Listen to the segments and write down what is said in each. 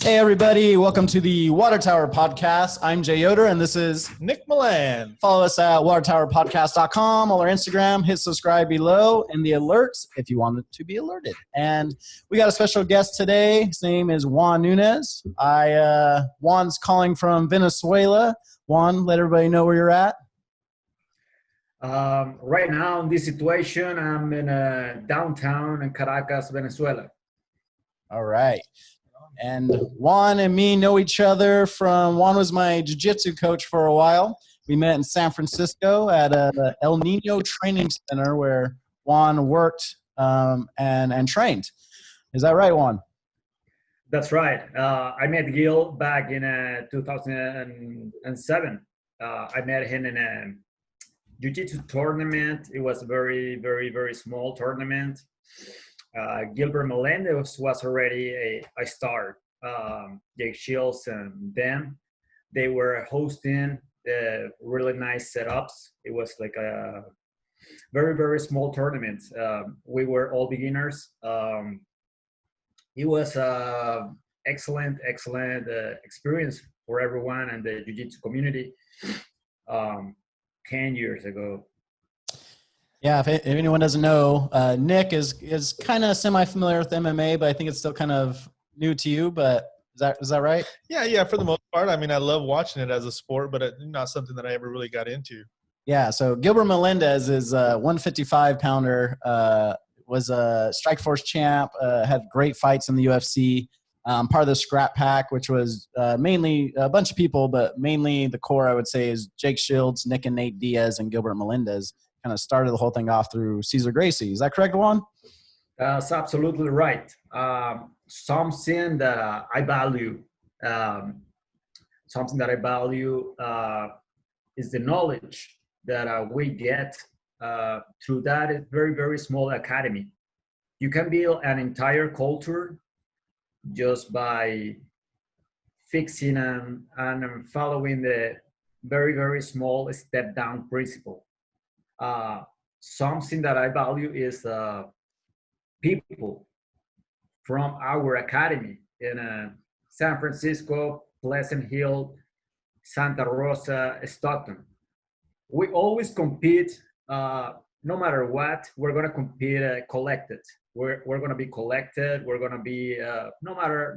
Hey everybody, welcome to the Water Tower Podcast. I'm Jay Yoder and this is Nick Melendez. Follow us at watertowerpodcast.com, on our Instagram, hit subscribe below, and the alerts if you want to be alerted. And we got a special guest today. His name is Juan Núñez. Juan's calling from Venezuela. Juan, let everybody know where you're at. Right now in this situation, I'm in downtown in Caracas, Venezuela. All right. And Juan and me know each other from, Juan was my jiu-jitsu coach for a while. We met in San Francisco at El Nino Training Center where Juan worked and trained. Is that right, Juan? That's right. I met Gil back in 2007. I met him in a jiu-jitsu tournament. It was a very, very, very small tournament. Gilbert Melendez was already a star. Jake Shields and them, they were hosting really nice setups. It was like a very, very small tournament. We were all beginners. It was excellent experience for everyone and the jiu-jitsu community 10 years ago. Yeah, if anyone doesn't know, Nick is kind of semi-familiar with MMA, but I think it's still kind of new to you. But is that right? Yeah, for the most part. I mean, I love watching it as a sport, but it's not something that I ever really got into. Yeah, so Gilbert Melendez is a 155-pounder, was a Strikeforce champ, had great fights in the UFC, part of the Skrap Pack, which was mainly a bunch of people, but mainly the core, I would say, is Jake Shields, Nick and Nate Diaz, and Gilbert Melendez. Kind of started the whole thing off through Cesar Gracie. Is that correct, Juan? That's absolutely right. Something that I value, is the knowledge that we get through that very, very small academy. You can build an entire culture just by fixing and following the very, very small step down principle. Something that I value is people from our academy in San Francisco, Pleasant Hill, Santa Rosa, Stockton. We always compete, no matter what, we're going to compete collected. We're going to be collected. We're going to be, no matter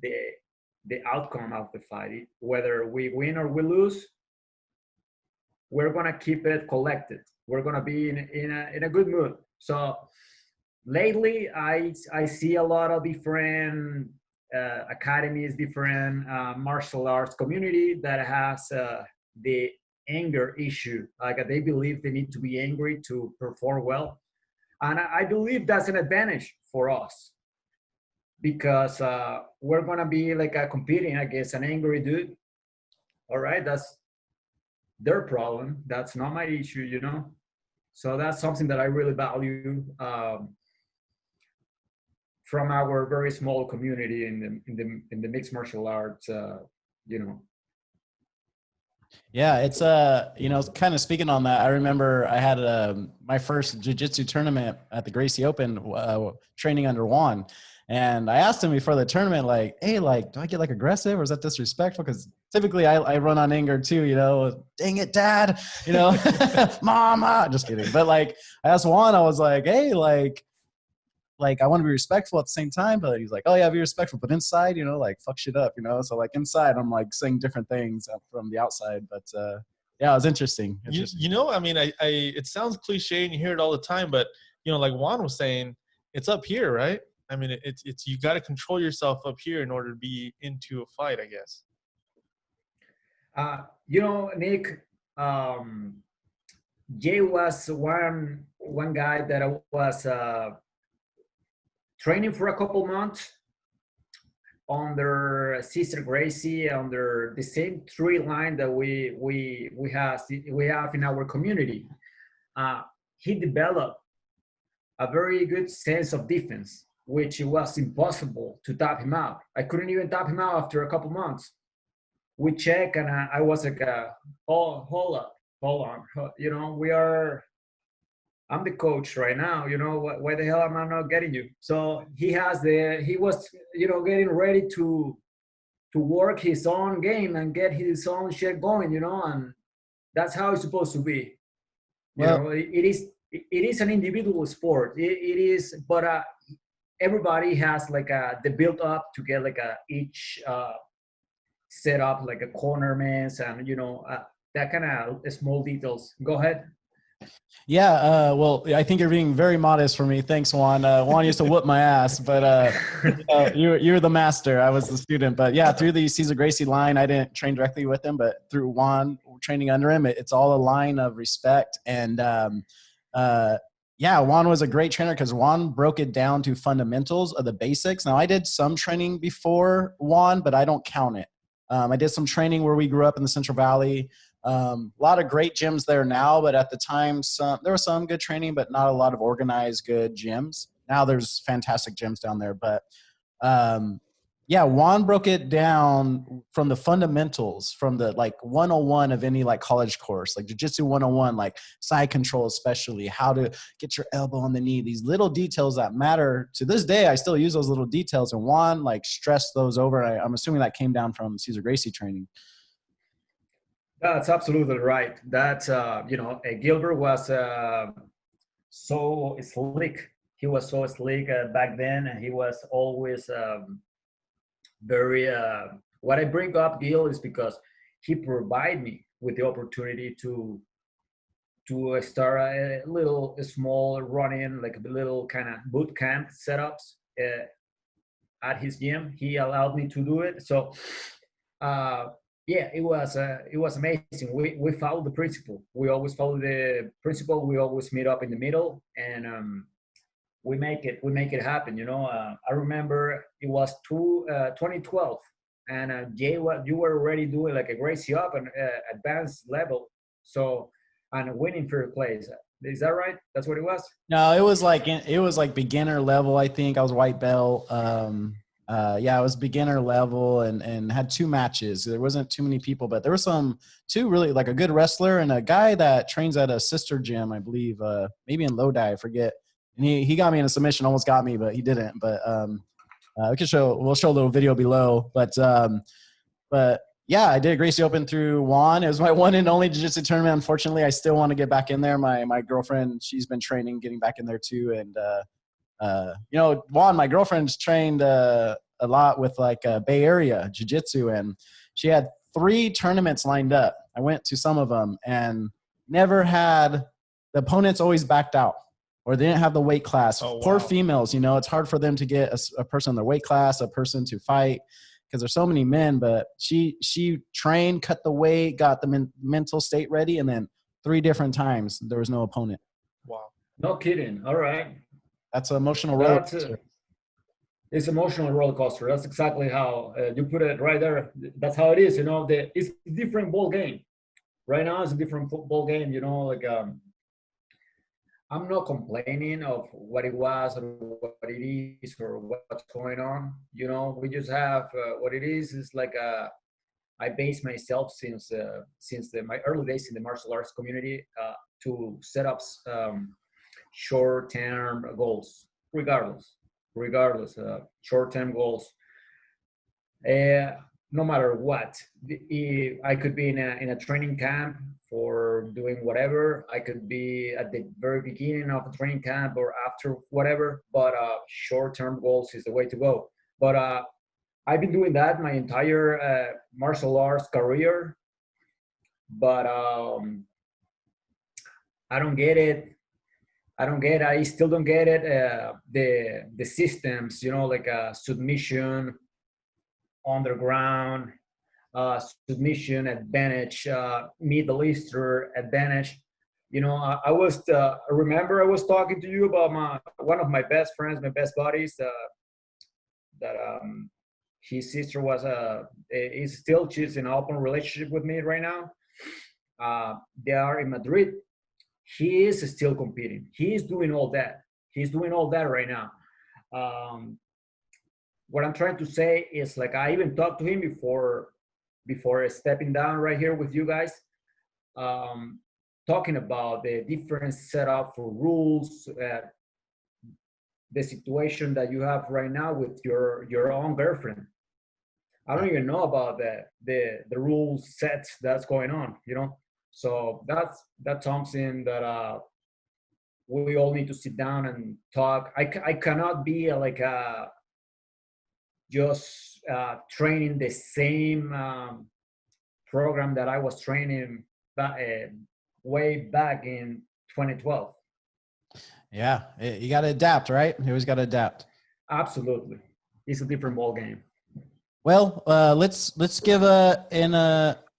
the outcome of the fight, whether we win or we lose, we're going to keep it collected. We're going to be in a good mood. So lately, I see a lot of different academies, different martial arts community that has the anger issue. Like they believe they need to be angry to perform well. And I believe that's an advantage for us because we're going to be like competing against an angry dude. All right, that's their problem. That's not my issue, you know. So that's something that I really value from our very small community in the mixed martial arts, you know. Yeah, it's kind of speaking on that. I remember I had my first jiu-jitsu tournament at the Gracie Open, training under Juan. And I asked him before the tournament, like, hey, like, do I get like aggressive or is that disrespectful? Because typically I run on anger too, you know, dang it, dad, you know, mama, just kidding. But like, I asked Juan, I was like, hey, like I want to be respectful at the same time, but he's like, oh yeah, be respectful. But inside, you know, like fuck shit up, you know? So like inside, I'm like saying different things from the outside, but yeah, it was interesting. You know, I mean, I it sounds cliche and you hear it all the time, but you know, like Juan was saying, it's up here, right? I mean, it's you got to control yourself up here in order to be into a fight, I guess. You know, Nick, Jay was one guy that I was training for a couple months under Cesar Gracie, under the same three line that we have in our community. He developed a very good sense of defense, which it was impossible to tap him out. I couldn't even tap him out after a couple months. We check, and I was like, oh, hold on. You know, we are I'm the coach right now. You know, why the hell am I not getting you? So he was, you know, getting ready to work his own game and get his own shit going, you know, and that's how it's supposed to be. You Well, know, it is an individual sport. It is, but everybody has like the build up to get like each set up like a cornerments and you know that kind of small details. Go ahead. yeah, well, I think you're being very modest for me. Thanks, Juan. Juan used to whoop my ass, but you're the master. I was the student. But yeah, through the Cesar Gracie line, I didn't train directly with him, but through Juan training under him, it's all a line of respect. And yeah, Juan was a great trainer because Juan broke it down to fundamentals of the basics. Now, I did some training before Juan, but I don't count it. I did some training where we grew up in the Central Valley. A lot of great gyms there now, but at the time, there was some good training, but not a lot of organized good gyms. Now there's fantastic gyms down there, but yeah, Juan broke it down from the fundamentals, from the like 101 of any like college course, like Jiu-Jitsu 101, like side control, especially how to get your elbow on the knee, these little details that matter. To this day, I still use those little details, and Juan like stressed those over. I'm assuming that came down from Cesar Gracie training. That's absolutely right. That's you know, Gilbert was so slick. He was so slick back then, and he was always very. What I bring up Gil is because he provided me with the opportunity to start a little a small running, like a little kind of boot camp setups at his gym. He allowed me to do it. So yeah, it was amazing. We followed the principle. We always follow the principle. We always meet up in the middle, and we make it happen. You know, I remember it was 2012, and Jay, you were already doing like a Gracie up and advanced level, so and winning first place. Is that right? That's what it was. No, it was like beginner level. I think I was white belt. Yeah, it was beginner level and had 2 matches. There wasn't too many people, but there were two really like a good wrestler and a guy that trains at a sister gym, I believe, maybe in Lodi, I forget. And he got me in a submission, almost got me, but he didn't. But we'll show a little video below. But yeah, I did Gracie Open through Juan. It was my one and only jiu-jitsu tournament. Unfortunately, I still want to get back in there. My girlfriend, she's been training, getting back in there too. And you know, Juan, my girlfriend's trained a lot with like Bay Area jiu-jitsu, and she had 3 tournaments lined up. I went to some of them and never had the opponents always backed out or they didn't have the weight class. Oh, wow. Poor females, you know, it's hard for them to get a person in their weight class, a person to fight because there's so many men. But she trained, cut the weight, got the mental state ready, and then 3 different times there was no opponent. Wow. No kidding. All right. That's an emotional roller coaster. It's emotional roller coaster. That's exactly how you put it right there. That's how it is. You know, it's a different ball game. Right now, it's a different football game. You know, like I'm not complaining of what it was or what it is or what's going on. You know, we just have what it is. Is like I base myself since my early days in the martial arts community to set up short-term goals, regardless short-term goals. No matter what, I could be in a training camp for doing whatever. I could be at the very beginning of a training camp or after whatever. But short-term goals is the way to go. But I've been doing that my entire martial arts career. But I don't get it. I still don't get it. The systems, you know, like submission, underground, submission advantage, Middle Eastern advantage. You know, I remember I was talking to you about one of my best friends, my best buddies, that his sister was she's in an open relationship with me right now. They are in Madrid. He is still competing. He's doing all that. He's doing all that right now. What I'm trying to say is, like, I even talked to him before stepping down right here with you guys. talking about the different setup for rules, the situation that you have right now with your own girlfriend. I don't even know about the rule sets that's going on, you know. So that's something that we all need to sit down and talk. I cannot be like just training the same program that I was training way back in 2012. Yeah, you got to adapt, right? You always got to adapt. Absolutely, it's a different ball game. Well, let's give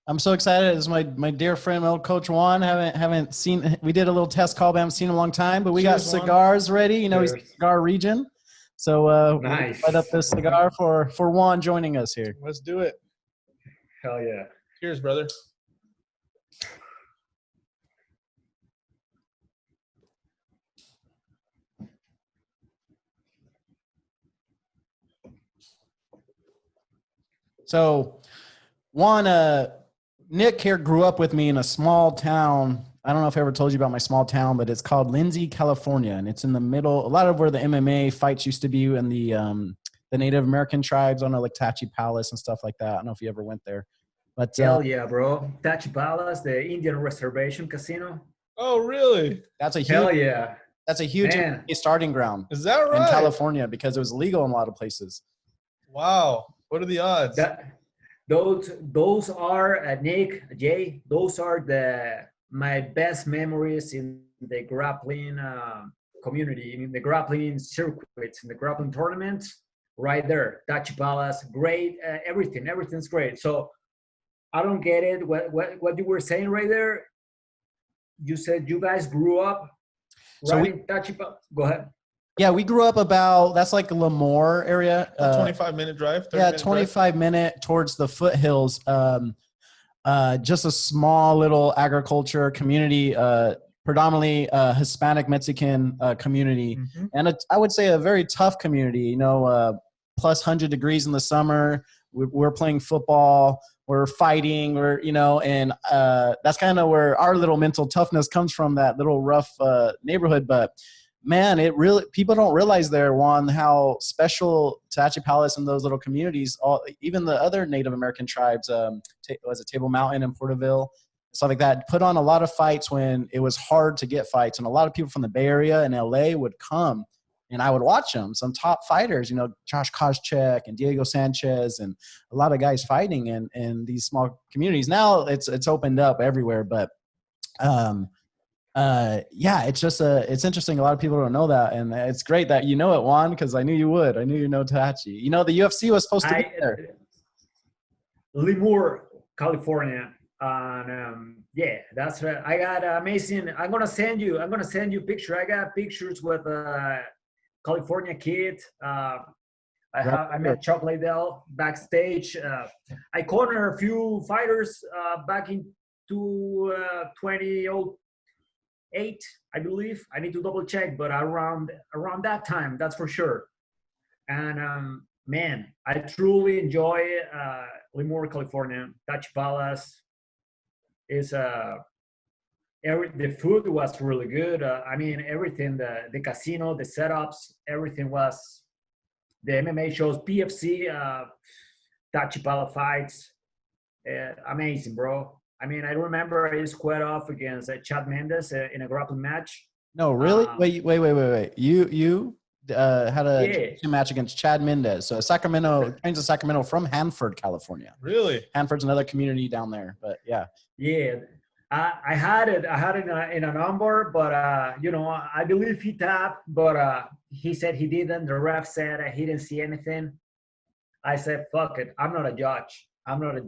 I'm so excited. This is my dear friend, my old coach Juan. Haven't seen. We did a little test call, but I haven't seen him in a long time. But we got cigars ready. You know, he's in the cigar region. So nice. We'll light up this cigar for Juan joining us here. Let's do it. Hell yeah. Cheers, brother. So, Juan, Nick here grew up with me in a small town. I don't know if I ever told you about my small town, but it's called Lindsay, California, and it's in the middle. A lot of where the MMA fights used to be, and the Native American tribes. I don't know, like Tachi Palace and stuff like that. I don't know if you ever went there. But hell yeah, bro! Tachi Palace, the Indian Reservation Casino. Oh, really? That's a huge. Hell yeah. That's a huge starting ground. Is that right? In California, because it was legal in a lot of places. Wow. What are the odds? Those are Nick, Jay. Those are my best memories in the grappling community, in the grappling circuits, in the grappling tournaments. Right there, Tachi Palace, great. Everything's great. So I don't get it. What you were saying right there? You said you guys grew up right in Tachi Palace. Go ahead. Yeah, we grew up that's like a Lemoore area. 25-minute drive? 25-minute towards the foothills. Just a small little agriculture community, predominantly Hispanic Mexican community. Mm-hmm. And I would say a very tough community, you know, plus 100 degrees in the summer. We're playing football, we're fighting, and that's kind of where our little mental toughness comes from, that little rough neighborhood. But man, people don't realize there, Juan, how special Tachi Palace and those little communities, even the other Native American tribes, was it Table Mountain and Porterville, stuff like that, put on a lot of fights when it was hard to get fights. And a lot of people from the Bay Area and LA would come, and I would watch them. Some top fighters, Josh Koscheck and Diego Sanchez, and a lot of guys fighting in these small communities. Now it's opened up everywhere, but it's just it's interesting. A lot of people don't know that, and it's great that you know it, Juan, because I knew you would. I knew you know Tachi. The UFC was supposed to be there. Lemoore, California, and that's right. I got amazing. I'm gonna send you picture. I got pictures with California kid. I met Chuck Liddell backstage. I cornered a few fighters back in 2008, I believe. I need to double check, but around that time, that's for sure. And man, I truly enjoy Lemoore, California. Tachi Palace is the food was really good. Everything, the casino, the setups, everything was. The MMA shows, PFC, Tachi Palace fights, amazing, bro. I remember I squared off against Chad Mendes in a grappling match. No, really? Wait. You had a match against Chad Mendes. So Sacramento, trains in Sacramento from Hanford, California. Really? Hanford's another community down there, but yeah. Yeah. I had it in a number, but I believe he tapped, but he said he didn't. The ref said he didn't see anything. I said, fuck it. I'm not a judge. I'm not a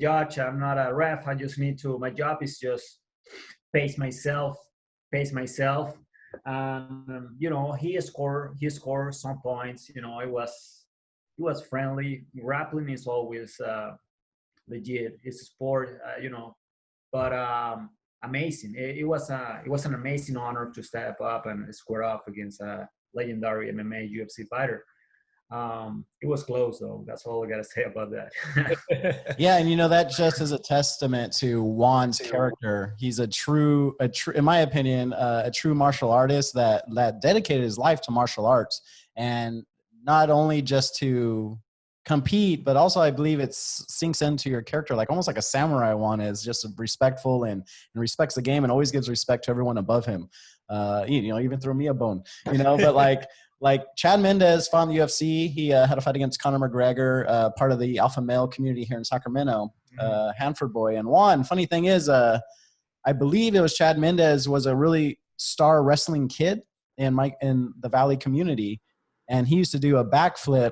ref. I just need to. My job is just pace myself. He scored some points. It was friendly. Grappling is always legit. It's a sport, but amazing. It was an amazing honor to step up and square off against a legendary MMA UFC fighter. It was close though. That's all I gotta say about that. Yeah, and you know that just is a testament to Juan's character. He's a true, in my opinion, a true martial artist that dedicated his life to martial arts, and not only just to compete, but also I believe it sinks into your character, like almost like a samurai. Juan is just respectful and respects the game and always gives respect to everyone above him. You know, even throw me a bone, you know, but like Chad Mendes fought in the UFC. He had a fight against Conor McGregor, part of the alpha male community here in Sacramento, Hanford boy. And Juan, funny thing is, I believe it was Chad Mendes was a really star wrestling kid in the Valley community. And he used to do a backflip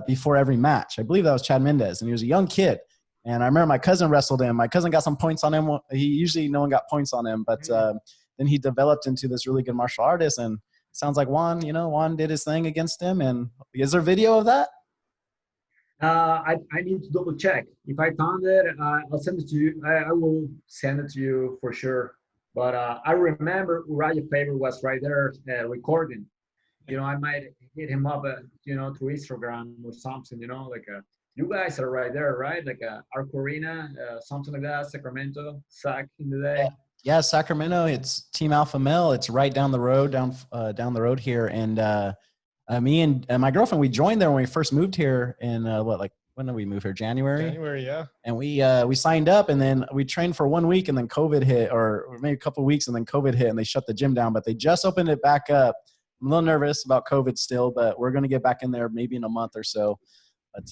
before every match. I believe that was Chad Mendes. And he was a young kid. And I remember my cousin wrestled him. My cousin got some points on him. No one got points on him. But then he developed into this really good martial artist. And sounds like Juan did his thing against him. And is there video of that? I need to double check. If I found it, I'll send it to you. I will send it to you for sure. But I remember Uriah Faber was right there recording. You know, I might hit him up, through Instagram or something, like you guys are right there, right? Like Arc Arena, something like that, Sacramento, Sac in the day. Yeah, Sacramento. It's Team Alpha Male. It's right down the road, down the road here. And me and my girlfriend, we joined there when we first moved here. In when did we move here? January. January, yeah. And we signed up, and then we trained for 1 week, and then COVID hit, or maybe a couple of weeks, and then COVID hit, and they shut the gym down. But they just opened it back up. I'm a little nervous about COVID still, but we're gonna get back in there maybe in a month or so. But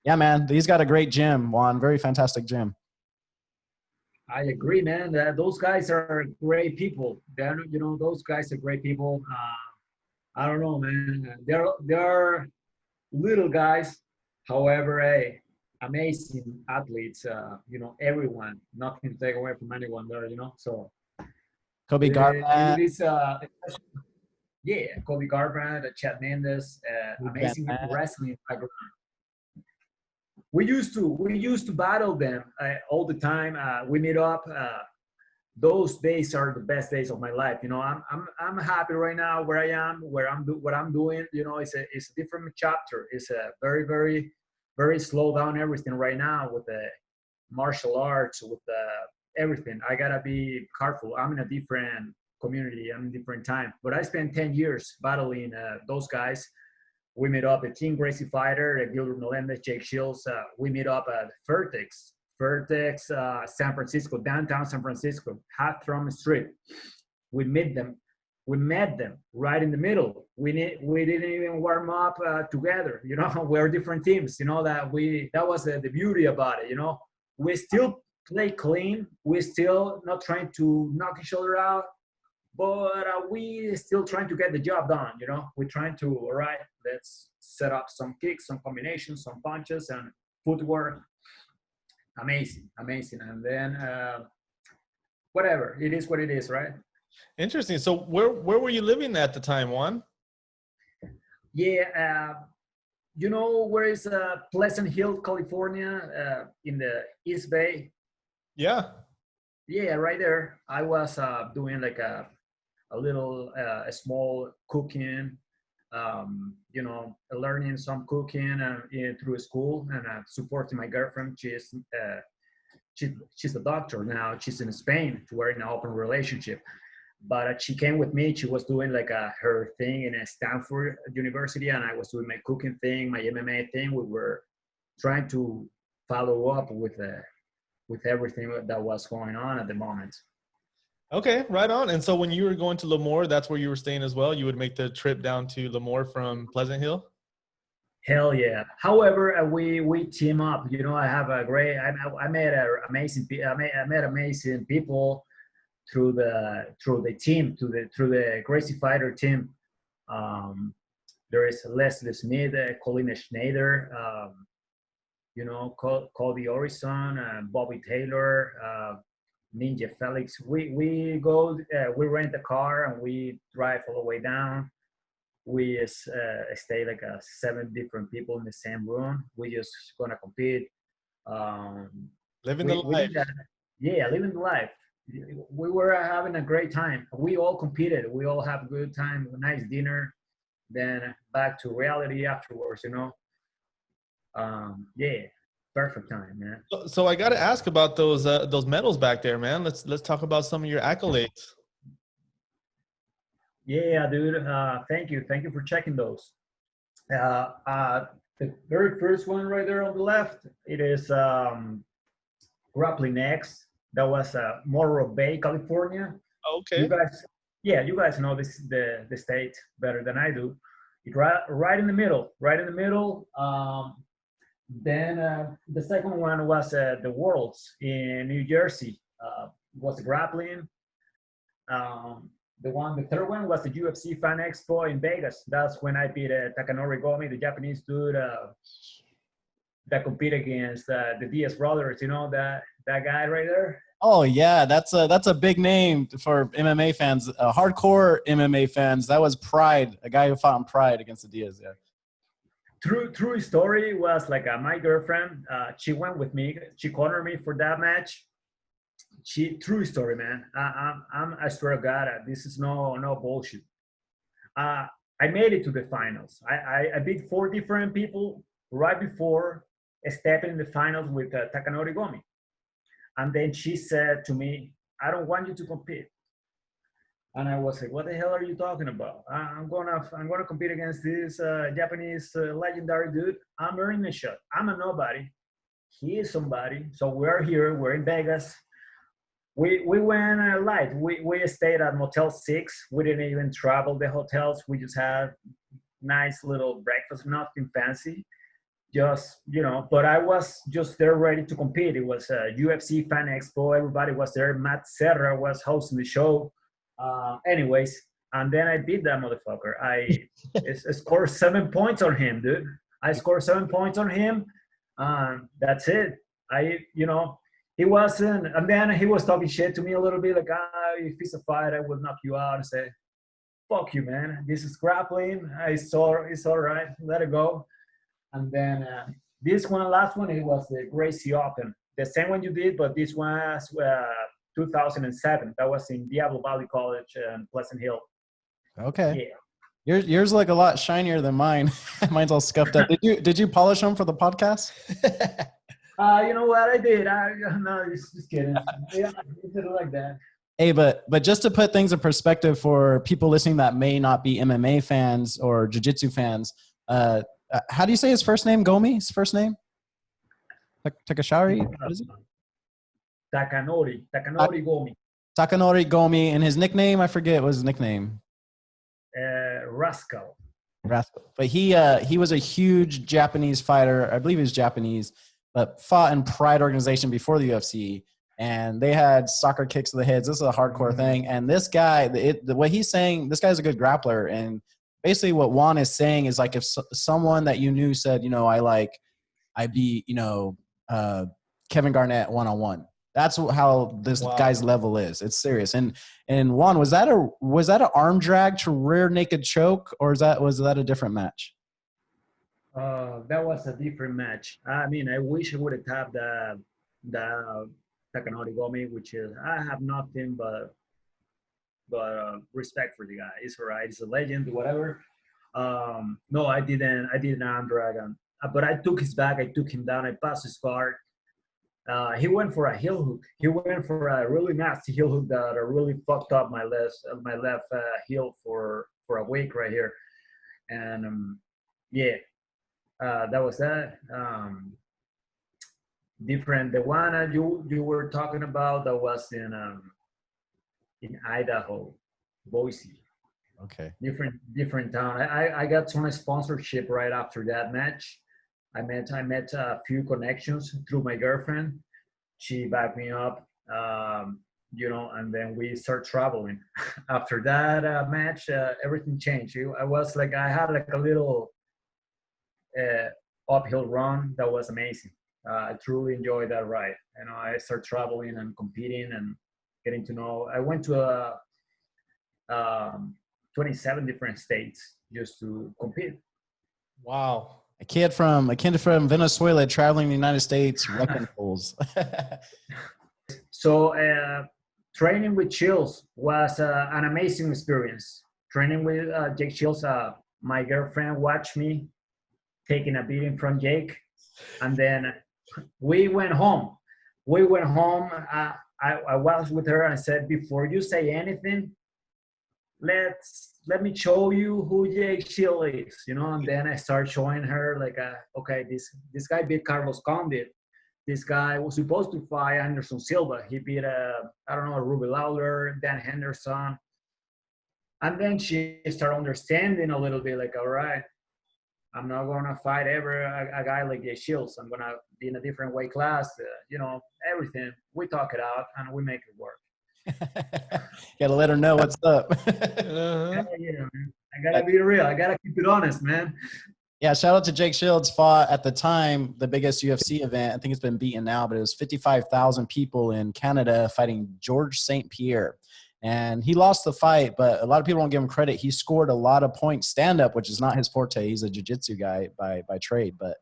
yeah, man, he's got a great gym, Juan. Very fantastic gym. I agree, man. Those guys are great people. Those guys are great people. I don't know, man. They're little guys. However, amazing athletes. Everyone. Nothing to take away from anyone there. So Kobe Garbrandt. It is. Kobe Garbrandt, Chad Mendes, amazing wrestling background. We used to battle them all the time. We meet up. Those days are the best days of my life. I'm happy right now where I am, what I'm doing. It's a different chapter. It's a very, very, very slow down everything right now with the martial arts, with everything. I gotta be careful. I'm in a different community. I'm in a different time. But I spent 10 years battling those guys. We meet up at King Gracie Fighter, Gilbert Melendez, Jake Shields. We meet up at Vertex, San Francisco, downtown San Francisco, Half-Drum Street. We met them right in the middle. We didn't even warm up together. We're different teams. That was the beauty about it. We still play clean. We're still not trying to knock each other out. But we still trying to get the job done, We're trying to, all right, let's set up some kicks, some combinations, some punches, and footwork. Amazing. And then, whatever, it is what it is, right? Interesting. So where were you living at the time, Juan? Yeah, where is Pleasant Hill, California, in the East Bay? Yeah. Yeah, right there. I was doing like a small cooking, learning some cooking through school, and supporting my girlfriend. She's a doctor now. She's in Spain. We're in an open relationship, but she came with me. She was doing like her thing in Stanford University, and I was doing my cooking thing, my MMA thing. We were trying to follow up with everything that was going on at the moment. Okay, right on. And so when you were going to Lemoore, that's where you were staying as well? You would make the trip down to Lemoore from Pleasant Hill? Hell yeah. However, we team up. I have I met amazing people through the team, through the Gracie Fighter team. There is Leslie Smith, Colin Schneider, Cody Orison, Bobby Taylor, Ninja Felix. We go, we rent a car and we drive all the way down. We stay like 7 different people in the same room. We just gonna compete. Living the life. Living the life. We were having a great time. We all competed. We all have a good time, a nice dinner. then back to reality afterwards, Yeah, perfect time, man. So I got to ask about those medals back there, man. Let's talk about some of your accolades. Yeah, dude. Thank you. Thank you for checking those. The very first one right there on the left, it is Grappling X. That was Morro Bay, California. Okay. You guys know this the state better than I do. It right in the middle, right in the middle. Then the second one was the Worlds in New Jersey. Was grappling. The third one was the UFC Fan Expo in Vegas. That's when I beat Takanori Gomi, the Japanese dude that competed against the Diaz brothers. You know that guy right there. Oh yeah, that's a big name for MMA fans, hardcore MMA fans. That was Pride, a guy who fought in Pride against the Diaz. Yeah. True story was like my girlfriend. She went with me. She cornered me for that match. True story, man. I swear to God, this is no bullshit. I made it to the finals. I beat 4 different people right before stepping in the finals with Takanori Gomi. And then she said to me, "I don't want you to compete." And I was like, "What the hell are you talking about? I'm gonna compete against this Japanese legendary dude. I'm earning a shot. I'm a nobody. He is somebody. So we're here. We're in Vegas." We went light. We stayed at Motel 6. We didn't even travel the hotels. We just had nice little breakfast, nothing fancy. Just, but I was just there ready to compete. It was a UFC Fan Expo. Everybody was there. Matt Serra was hosting the show. Anyways, and then I beat that motherfucker. I scored 7 points on him, dude. I scored 7 points on him. That's it. He wasn't, and then he was talking shit to me a little bit, like, if it's a fight, I will knock you out. And say, "Fuck you, man. This is grappling. It's all right. Let it go." And then last one, it was the Gracie Open. The same one you did, but this one was 2007. That was in Diablo Valley College in Pleasant Hill. Okay. Yeah. Yours like a lot shinier than mine. Mine's all scuffed up. Did you polish them for the podcast? You know what I did? No, just kidding. Yeah, I did it like that. Hey, but just to put things in perspective for people listening that may not be MMA fans or jiu-jitsu fans, how do you say his first name? Gomi? His first name? Takashari? What is it? Takanori Gomi. Takanori Gomi, and his nickname, I forget what was his nickname. Rascal. But he was a huge Japanese fighter. I believe he was Japanese, but fought in Pride organization before the UFC. And they had soccer kicks to the heads. This is a hardcore thing. And this guy, the way he's saying, this guy's a good grappler. And basically what Juan is saying is like if someone that you knew said, I beat, Kevin Garnett one-on-one. That's how this guy's level is. It's serious. And Juan, was that an arm drag to rear naked choke, or was that a different match? That was a different match. I mean, I wish I would have tapped the Takanori Gomi, which is, I have nothing but respect for the guy. It's all right. He's a legend, whatever. No, I didn't arm drag him. But I took his back. I took him down. I passed his guard. He went for a heel hook. He went for a really nasty heel hook that really fucked up my left heel for a week right here. And that was that. Different. The one you were talking about that was in Idaho, Boise. Okay. Different town. I got some sponsorship right after that match. I met a few connections through my girlfriend. She backed me up, and then we start traveling. After that match, everything changed. I had like a little uphill run that was amazing. I truly enjoyed that ride. I started traveling and competing and getting to know. I went to 27 different states just to compete. Wow. A kid from Venezuela traveling the United States, wrecking fools. So training with Chills was an amazing experience. Training with Jake Chills, my girlfriend watched me taking a beating from Jake, and then we went home. We went home. I was with her and I said, before you say anything, let me show you who Jake Shield is, you know. And then I start showing her like, okay, this guy beat Carlos Condit. This guy was supposed to fight Anderson Silva. He beat I don't know, Ruby Lawler, Dan Henderson. And then she started understanding a little bit, like, all right, I'm not gonna fight ever a guy like Jay Shields. I'm gonna be in a different weight class, you know, everything. We talk it out and we make it work. Gotta let her know what's up. Uh-huh. Yeah, man. I gotta be real. I gotta keep it honest, man. Yeah, shout out to Jake Shields. Fought at the time the biggest UFC event. I think it's been beaten now, but it was 55,000 people in Canada fighting George St. Pierre. And he lost the fight, but a lot of people don't give him credit. He scored a lot of points stand-up, which is not his forte. He's a jiu-jitsu guy by trade, but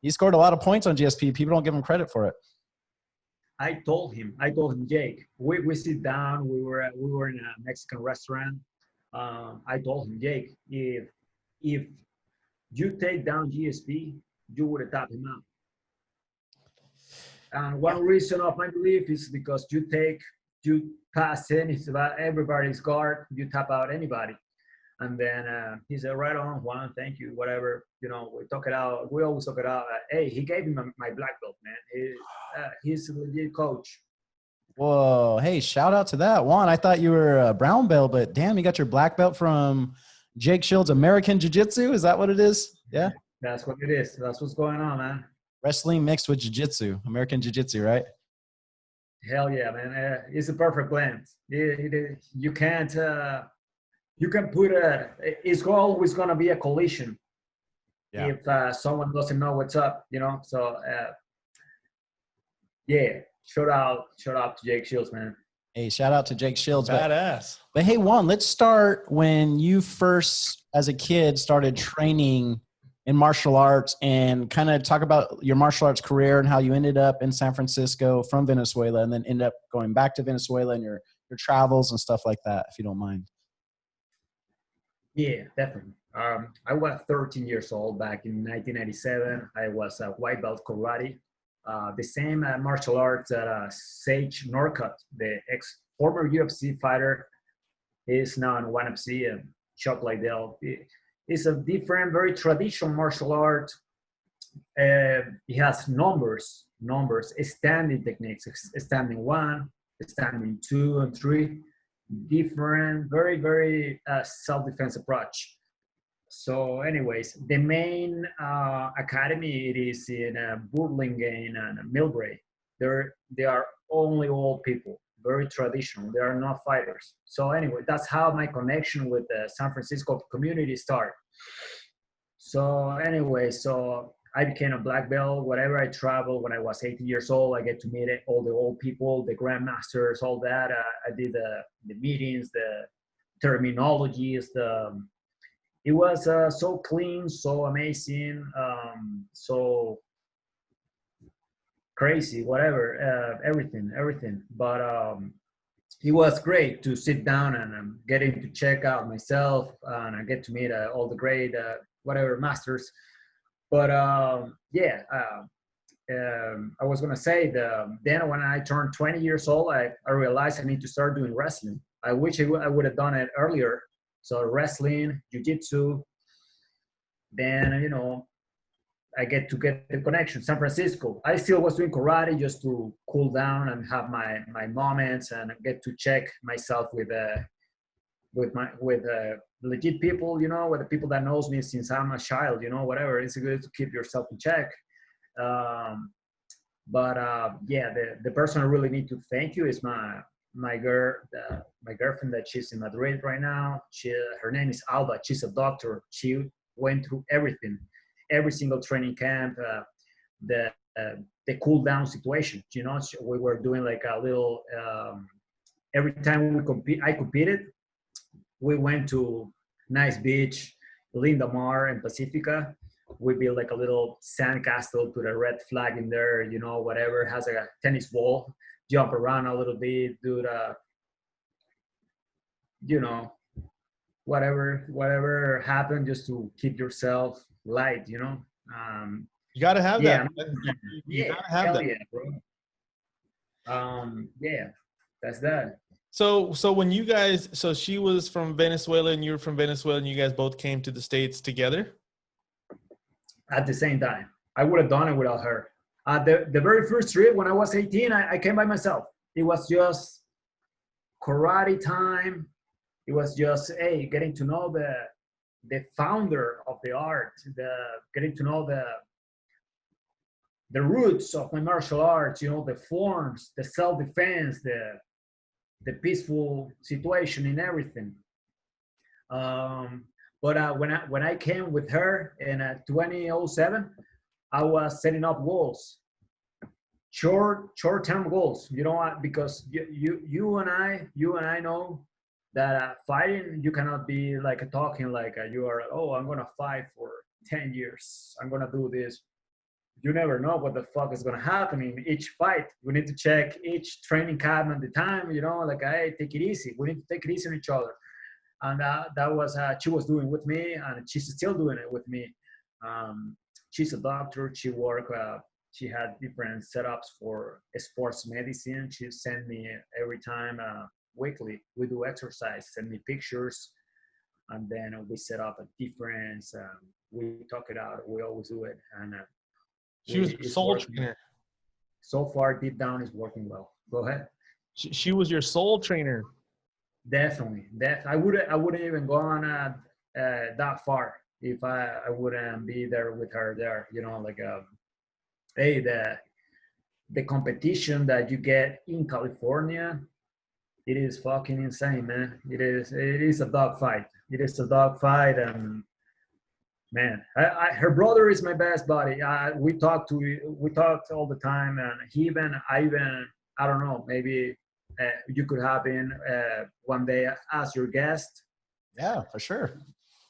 he scored a lot of points on GSP. People don't give him credit for it. I told him, Jake, we sit down. We were in a Mexican restaurant. I told him, Jake, if you take down GSP, you would have tapped him out. And one reason of my belief is because you pass in, it's about everybody's guard, you tap out anybody. And then he said, right on, Juan, thank you, whatever. You know, we talk it out. We always talk it out. Hey, he gave me my black belt, man. He's a legit coach. Whoa. Hey, shout out to that. Juan, I thought you were a brown belt, but damn, you got your black belt from Jake Shields' American Jiu-Jitsu? Is that what it is? Yeah? That's what it is. That's what's going on, man. Wrestling mixed with Jiu-Jitsu. American Jiu-Jitsu, right? Hell yeah, man. It's a perfect blend. You can't you can put it's always going to be a collision if someone doesn't know what's up, you know. So yeah, shout out to Jake Shields, man. Hey, shout out to Jake Shields. Badass. But hey, Juan, let's start when you first, as a kid, started training in martial arts, and kind of talk about your martial arts career and how you ended up in San Francisco from Venezuela, and then ended up going back to Venezuela and your travels and stuff like that, if you don't mind. Yeah, definitely. I was 13 years old back in 1997. I was a white belt karate, the same martial arts that Sage Norcutt, the former UFC fighter, is now in ONE FC and Chuck Liddell. It's a different, very traditional martial art. It has numbers, standing techniques, standing 1, standing 2 and 3, different, very, very self-defense approach. So anyways, the main academy, it is in Burlingame and Millbrae. They are only old people, very traditional. They are not fighters. So anyway, that's how my connection with the San Francisco community started. So anyway, so I became a black belt. Wherever I travel, when I was 18 years old, I get to meet all the old people, the grandmasters, all that. I did the meetings, the terminologies. It was so clean, so amazing, so crazy, whatever, everything. But it was great to sit down and getting to check out myself, and I get to meet all the great whatever masters. But yeah, I was gonna say then when I turned 20 years old, I realized I need to start doing wrestling. I wish I would have done it earlier. So wrestling, jiu-jitsu, then, you know, I get the connection. San Francisco, I still was doing karate just to cool down and have my moments, and get to check myself with legit people, you know, with the people that knows me since I'm a child, you know, whatever. It's good to keep yourself in check. But yeah, the person I really need to thank you is my girlfriend that she's in Madrid right now. Her name is Alba. She's a doctor. She went through everything, every single training camp, the cool down situation. You know, we were doing like a little. Every time I competed, we went to nice beach, Linda Mar and Pacifica. We built like a little sand castle, put a red flag in there, you know, whatever, has a tennis ball, jump around a little bit, do the, you know, whatever happened, just to keep yourself light, you know. You got to have Yeah, that. You yeah, got to have hell that. yeah, bro. Yeah, that's that. So when you guys, so she was from Venezuela and you were from Venezuela and you guys both came to the States together? At the same time, I would have done it without her. The very first trip when I was 18, I came by myself. It was just karate time. It was just, hey, getting to know the founder of the art, getting to know the roots of my martial arts, you know, the forms, the self-defense, the peaceful situation in everything. But when I came with her in 2007, I was setting up goals, short-term goals. You know what? Because you and I know that fighting, you cannot be like talking like you are. Oh, I'm gonna fight for 10 years. I'm gonna do this. You never know what the fuck is gonna happen in each fight. We need to check each training camp at the time. You know, like, hey, take it easy. We need to take it easy on each other. And that was she was doing with me, and she's still doing it with me. She's a doctor. She had different setups for sports medicine. She sent me every time weekly. We do exercise, send me pictures, and then we set up a difference. We talk it out. We always do it, and She was your soul trainer. So far, deep down, it's working well. Go ahead. She was your soul trainer. Definitely. I wouldn't even go on that far if I wouldn't be there with her there. You know, like hey, the competition that you get in California, it is fucking insane, man. It is a dog fight. It is a dog fight, and man, her brother is my best buddy. We talk all the time, and I don't know, maybe you could have him one day as your guest. Yeah, for sure.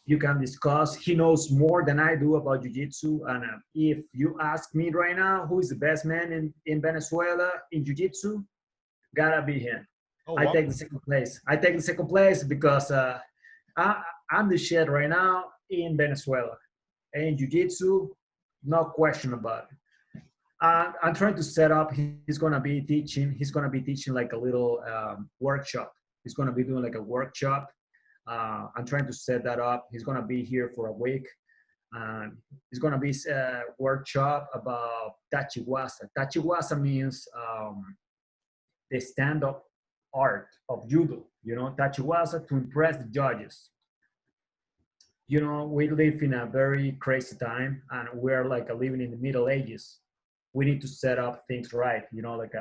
You can discuss. He knows more than I do about jiu-jitsu, and if you ask me right now who is the best man in Venezuela in jiu-jitsu, gotta be him. Oh, wow. I take the second place because I'm the shit right now in Venezuela. And jiu-jitsu, no question about it. I'm trying to set up. He's gonna be teaching like a little workshop. He's gonna be doing like a workshop. I'm trying to set that up. He's gonna be here for a week. He's gonna be a workshop about tachiwasa. Tachiwasa means the stand-up art of judo. You know, tachiwasa to impress the judges. You know, we live in a very crazy time, and we're like living in the Middle Ages. We need to set up things right. You know, like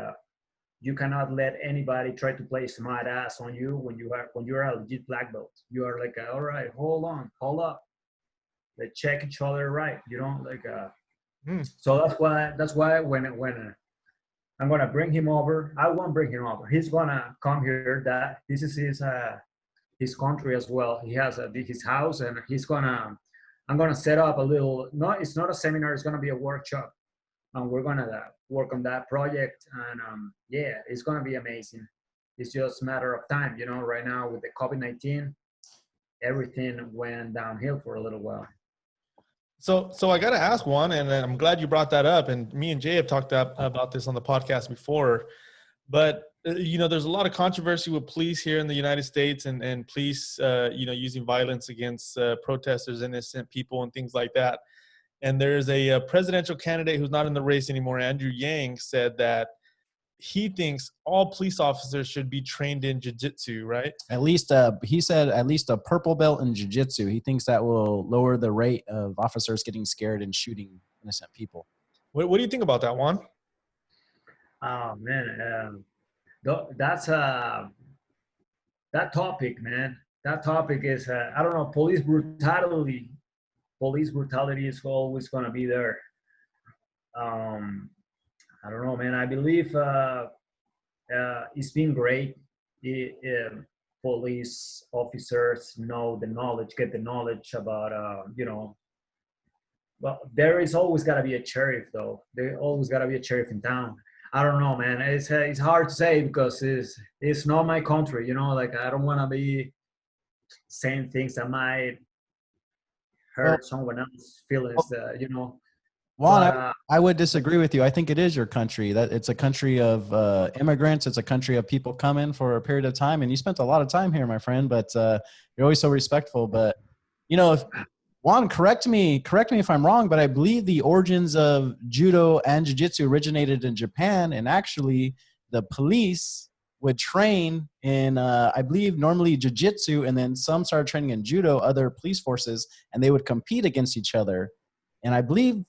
you cannot let anybody try to play smart ass on you when you're a legit black belt. You are like, all right, hold up, let's check each other right. You know, like so that's why when I'm gonna bring him over, I won't bring him over. He's gonna come here. That this is his country as well. He has his house, and I'm gonna set up a little. No, it's not a seminar. It's gonna be a workshop, and we're gonna work on that project. And yeah, it's gonna be amazing. It's just a matter of time, you know. Right now with the COVID-19, everything went downhill for a little while. So I got to ask Juan, and I'm glad you brought that up. And me and Jay have talked about this on the podcast before. But you know, there's a lot of controversy with police here in the United States, and police, you know, using violence against protesters, innocent people, and things like that. And there's a presidential candidate who's not in the race anymore, Andrew Yang, said that he thinks all police officers should be trained in jiu-jitsu, right? At least, he said at least a purple belt in jiu-jitsu. He thinks that will lower the rate of officers getting scared and shooting innocent people. What do you think about that, Juan? Oh man, that's that topic, man. That topic is I don't know. Police brutality is always gonna be there. I don't know, man. I believe it's been great. Police officers get the knowledge about, you know. Well, there is always got to be a sheriff, though. There always got to be a sheriff in town. I don't know, man. It's hard to say because it's not my country, you know. Like I don't want to be saying things that might Well, hurt someone else's feelings, Juan, but I would disagree with you. I think it is your country. That it's a country of immigrants. It's a country of people coming for a period of time, and you spent a lot of time here, my friend. But you're always so respectful. But if Juan, correct me if I'm wrong, but I believe the origins of judo and jiu-jitsu originated in Japan, and actually the police would train in, I believe, normally jiu-jitsu, and then some started training in judo, other police forces, and they would compete against each other. And I believe,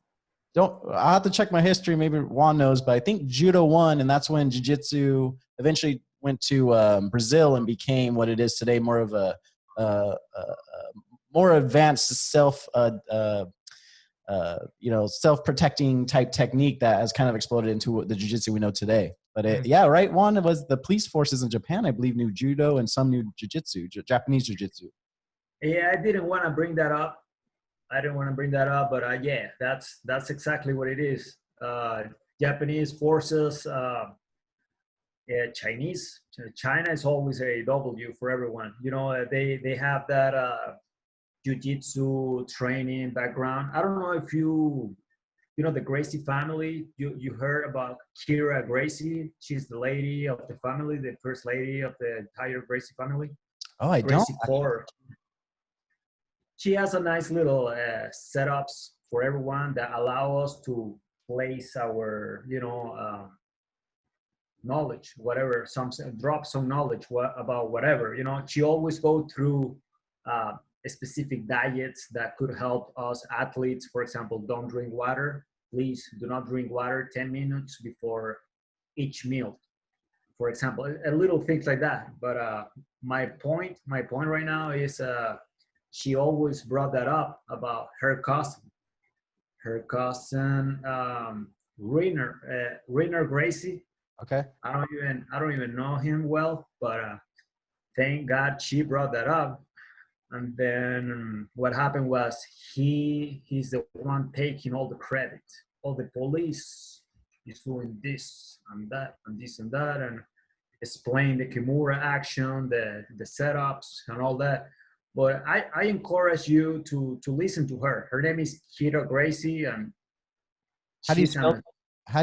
I'll have to check my history. Maybe Juan knows, but I think judo won, and that's when jiu-jitsu eventually went to Brazil and became what it is today, more of a more advanced self-protecting type technique that has kind of exploded into the jiu-jitsu we know today. But yeah, right, Juan, it was the police forces in Japan, I believe, knew judo and some knew jiu-jitsu, Japanese jiu-jitsu. yeah, I didn't want to bring that up. But yeah, that's exactly what it is. Japanese forces, Chinese. China is always a W for everyone. They have that jiu-jitsu training background. I don't know if you know the Gracie family. You heard about Kira Gracie. She's the lady of the family, the first lady of the entire Gracie family. Oh, I Gracie don't. Core. She has a nice little setups for everyone that allow us to place our knowledge, whatever, drop some knowledge about whatever. She always go through specific diets that could help us athletes. For example, don't drink water. Please do not drink water 10 minutes before each meal, for example, a little things like that. But my point right now is she always brought that up about her cousin Rainer Gracie. Okay. I don't even know him well, but thank God she brought that up. And then what happened was he's the one taking all the credit. All the police is doing this and that and this and that, and explain the Kimura action, the setups and all that. But I encourage you to listen to her. Her name is Kira Gracie, and How do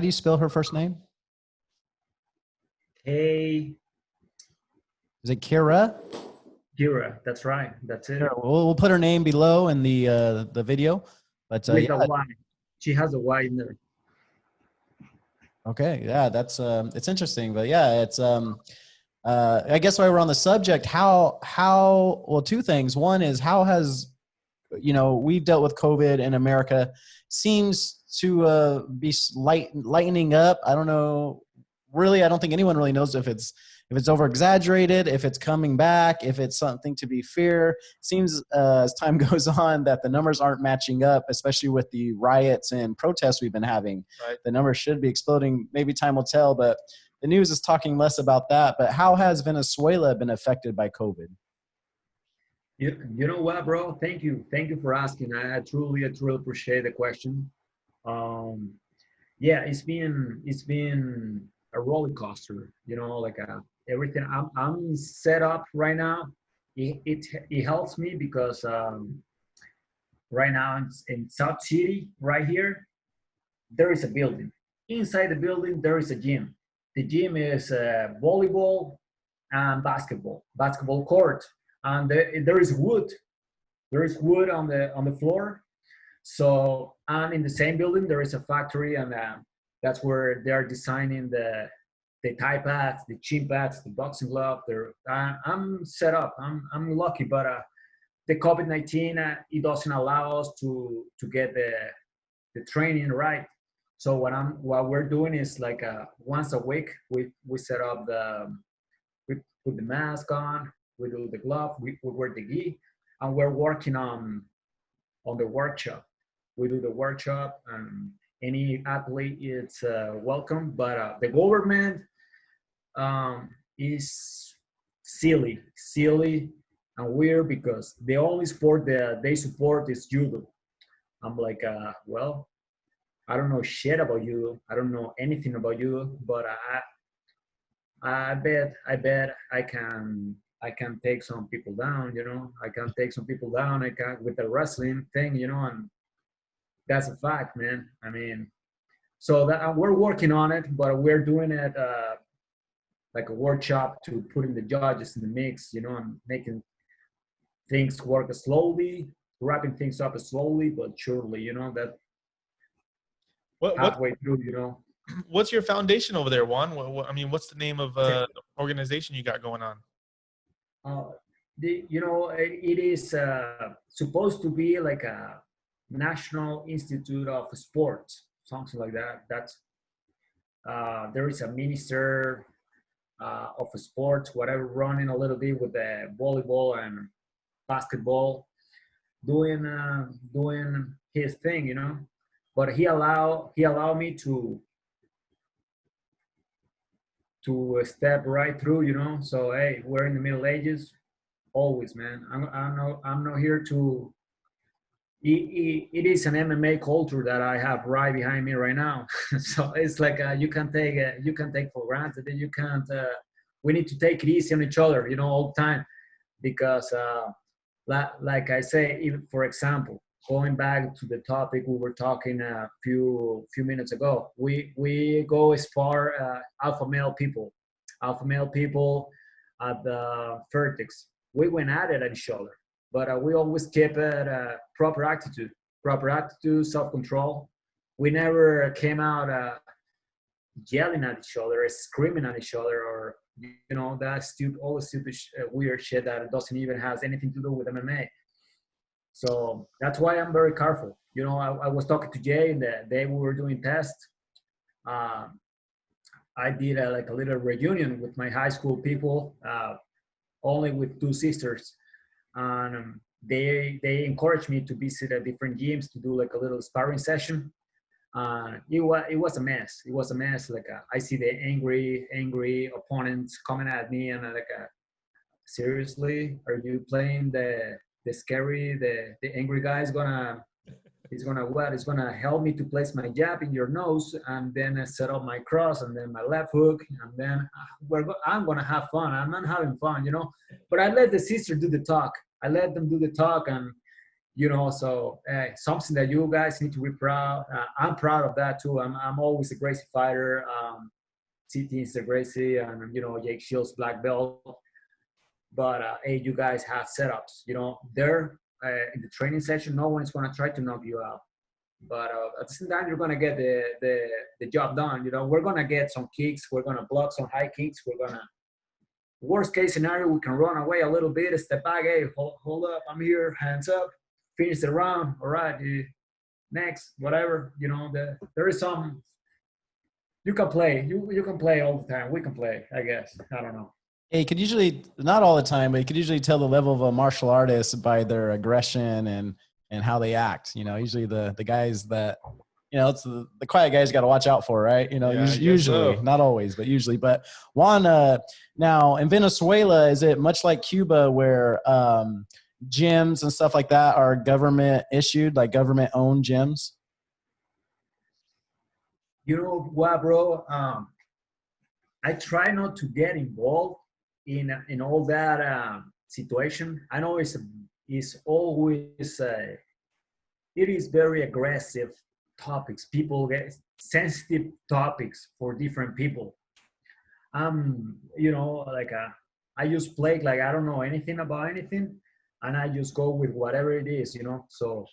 you spell her first name? Hey, Is it Kira? Kira, that's right. That's it. Sure. We'll put her name below in the video. But With yeah. a Y. She has a Y in there. Okay, yeah, that's it's interesting, but yeah, it's I guess while we're on the subject, well, two things. One is how has we've dealt with COVID in America, seems to be lightening up. I don't know, really. I don't think anyone really knows if it's over exaggerated, if it's coming back, if it's something to be feared. Seems as time goes on that the numbers aren't matching up, especially with the riots and protests we've been having. Right. The numbers should be exploding. Maybe time will tell, but the news is talking less about that. But how has Venezuela been affected by COVID? You know what, bro? Thank you for asking. I truly appreciate the question. Yeah, it's been a roller coaster. Like everything. I'm set up right now. It helps me because right now in South City, right here, there is a building. Inside the building, there is a gym. The gym is volleyball and basketball court, and there is wood. There is wood on the floor. So, and in the same building, there is a factory, and that's where they are designing the thigh pads, the chin pads, the boxing glove. I'm set up. I'm lucky, but the COVID-19 it doesn't allow us to get the training right. So what we're doing is like once a week we set up we put the mask on, we do the glove, we wear the gi, and we're working on the workshop. We do the workshop, and any athlete is welcome. But the government is silly and weird because the only sport that they support is judo. I'm like, well, I don't know shit about judo. I don't know anything about judo, but I bet I I can take some people down, you know. I can take some people down. I can with the wrestling thing, you know, and that's a fact, man. I mean, so that we're working on it, but we're doing it like a workshop to putting the judges in the mix, you know, and making things work slowly, wrapping things up slowly but surely, you know, that What halfway through, you know. what's your foundation over there, Juan? I mean, what's the name of the organization you got going on? You know, it is supposed to be like a National Institute of Sports, something like that. That's there is a minister of sports, whatever, running a little bit with the volleyball and basketball, doing his thing, you know. But he allowed me to step right through, you know. So hey, we're in the Middle Ages, always, man. I'm not here to. It is an MMA culture that I have right behind me right now. So it's like you can take for granted, and you can't. We need to take it easy on each other, you know, all the time, because like I say, even for example, going back to the topic we were talking a few minutes ago, we go as far alpha male people at the vertex. We went at it at each other, but we always kept it proper attitude, self-control. We never came out yelling at each other, screaming at each other, or you know, that stupid, all the stupid, weird shit that doesn't even has anything to do with MMA. So that's why I'm very careful. You know, I was talking to Jay the day we were doing tests. I did like a little reunion with my high school people, only with two sisters, and they encouraged me to visit different gyms to do like a little sparring session. It was a mess. It was a mess. Like I see the angry opponents coming at me, and like, seriously, are you playing the scary, the angry guy is gonna what? It's gonna help me to place my jab in your nose, and then set up my cross, and then my left hook, and then I'm gonna have fun. I'm not having fun, you know. But I let the sister do the talk. I let them do the talk, and you know, so something that you guys need to be proud. I'm proud of that too. I'm always a Gracie fighter. Cesar Gracie, and you know, Jake Shields black belt. But hey, you guys have setups. You know, there in the training session, no one is gonna try to knock you out. But at the same time, you're gonna get the job done. You know, we're gonna get some kicks. We're gonna block some high kicks. We're gonna, worst case scenario, we can run away a little bit, step back. Hey, hold up, I'm here, hands up. Finish the round. All right, next, whatever. You know, there is some. You can play. You can play all the time. We can play, I guess. I don't know. Hey, you could usually, not all the time, but you could usually tell the level of a martial artist by their aggression and how they act. You know, usually the guys that, you know, it's the quiet guys you got to watch out for, right? You know, Yeah, usually, so. not always, but usually. But Juan, now in Venezuela, is it much like Cuba where gyms and stuff like that are government issued, like government owned gyms? You know what, bro? I try not to get involved in all that situation. I know it's always it is very aggressive topics. People get sensitive topics for different people. You know, like I just play like I don't know anything about anything, and I just go with whatever it is, you know. So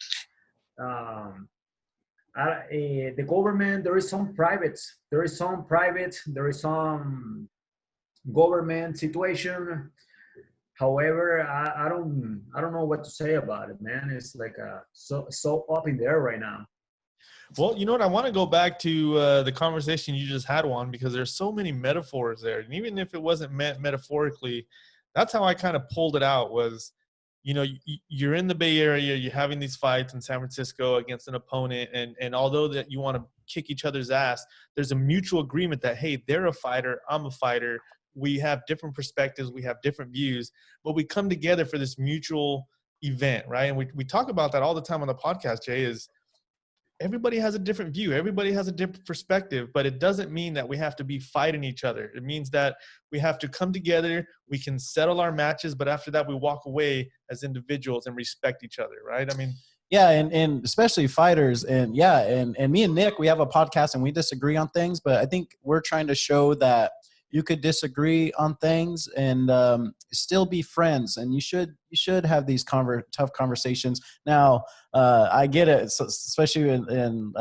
the government, there is some privates, there is some government situation. However, I don't know what to say about it, man. It's like so up in the air right now. Well, you know what? I want to go back to the conversation you just had, Juan, because there's so many metaphors there. And even if it wasn't meant metaphorically, that's how I kind of pulled it out was, you know, you're in the Bay Area, you're having these fights in San Francisco against an opponent. And although that you want to kick each other's ass, there's a mutual agreement that, hey, they're a fighter, I'm a fighter. We have different perspectives, we have different views, but we come together for this mutual event, right? And we talk about that all the time on the podcast, Jay, is everybody has a different view. Everybody has a different perspective, but it doesn't mean that we have to be fighting each other. It means that we have to come together. We can settle our matches, but after that, we walk away as individuals and respect each other, right? I mean, yeah, and especially fighters, and me and Nick, we have a podcast and we disagree on things, but I think we're trying to show that you could disagree on things and still be friends, and you should have these tough conversations. Now, I get it, especially in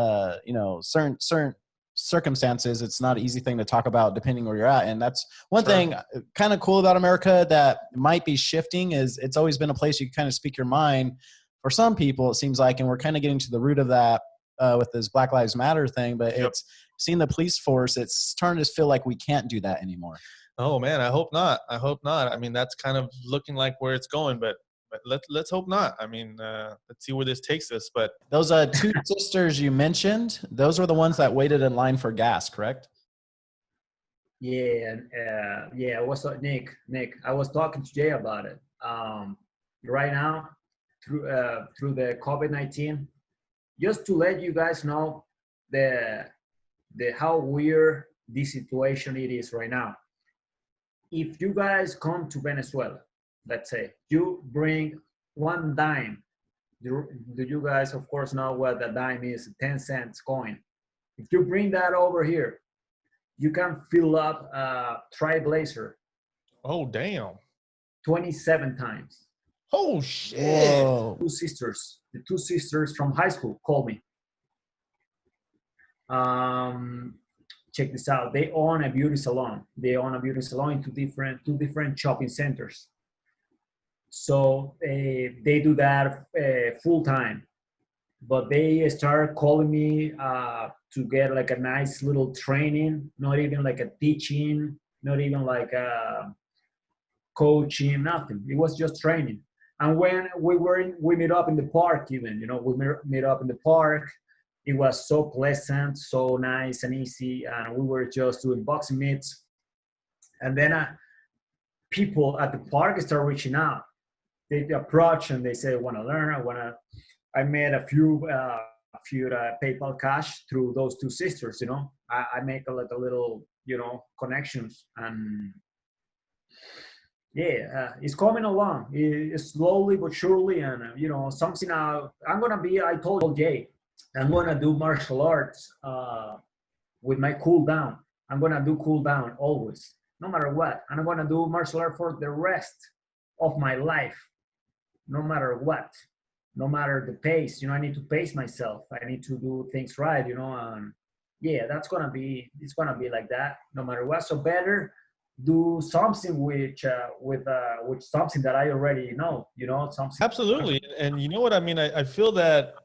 certain circumstances. It's not an easy thing to talk about depending where you're at, and that's one thing kind of cool about America that might be shifting is it's always been a place you can kind of speak your mind. For some people, it seems like, and we're kind of getting to the root of that with this Black Lives Matter thing, but it's seen the police force. It's starting to feel like we can't do that anymore. Oh man, I hope not. I mean, that's kind of looking like where it's going, but let's hope not. I mean, let's see where this takes us. But those two sisters you mentioned, those were the ones that waited in line for gas, correct? Yeah, what's up, Nick? I was talking to Jay about it. Right now, through the COVID-19, just to let you guys know the how weird this situation it is right now. If you guys come to Venezuela, let's say you bring one dime. Do you guys, of course, know what the dime is? 10 cents coin. If you bring that over here, you can fill up a Trailblazer. Oh damn! 27 times. Oh shit! Whoa. The two sisters from high school called me. Check this out. They own a beauty salon. In two different shopping centers. So they do that full time. But they started calling me to get like a nice little training, not even like a teaching, not even like a coaching, nothing. It was just training. And when we meet up in the park, even, we meet up in the park. It was so pleasant, so nice and easy. And we were just doing boxing meets. And then people at the park start reaching out. They approach and they say, want to learn. I made a few PayPal cash through those two sisters, I make a little, connections. And it's coming along. It's slowly but surely. And, something I told Jay, I'm going to do martial arts with my cool down. I'm going to do cool down always, no matter what. And I'm going to do martial art for the rest of my life, no matter what, no matter the pace. I need to pace myself. I need to do things right, and it's going to be like that no matter what. So better do something with something that I already know, something. Absolutely. And you know what I mean? I feel that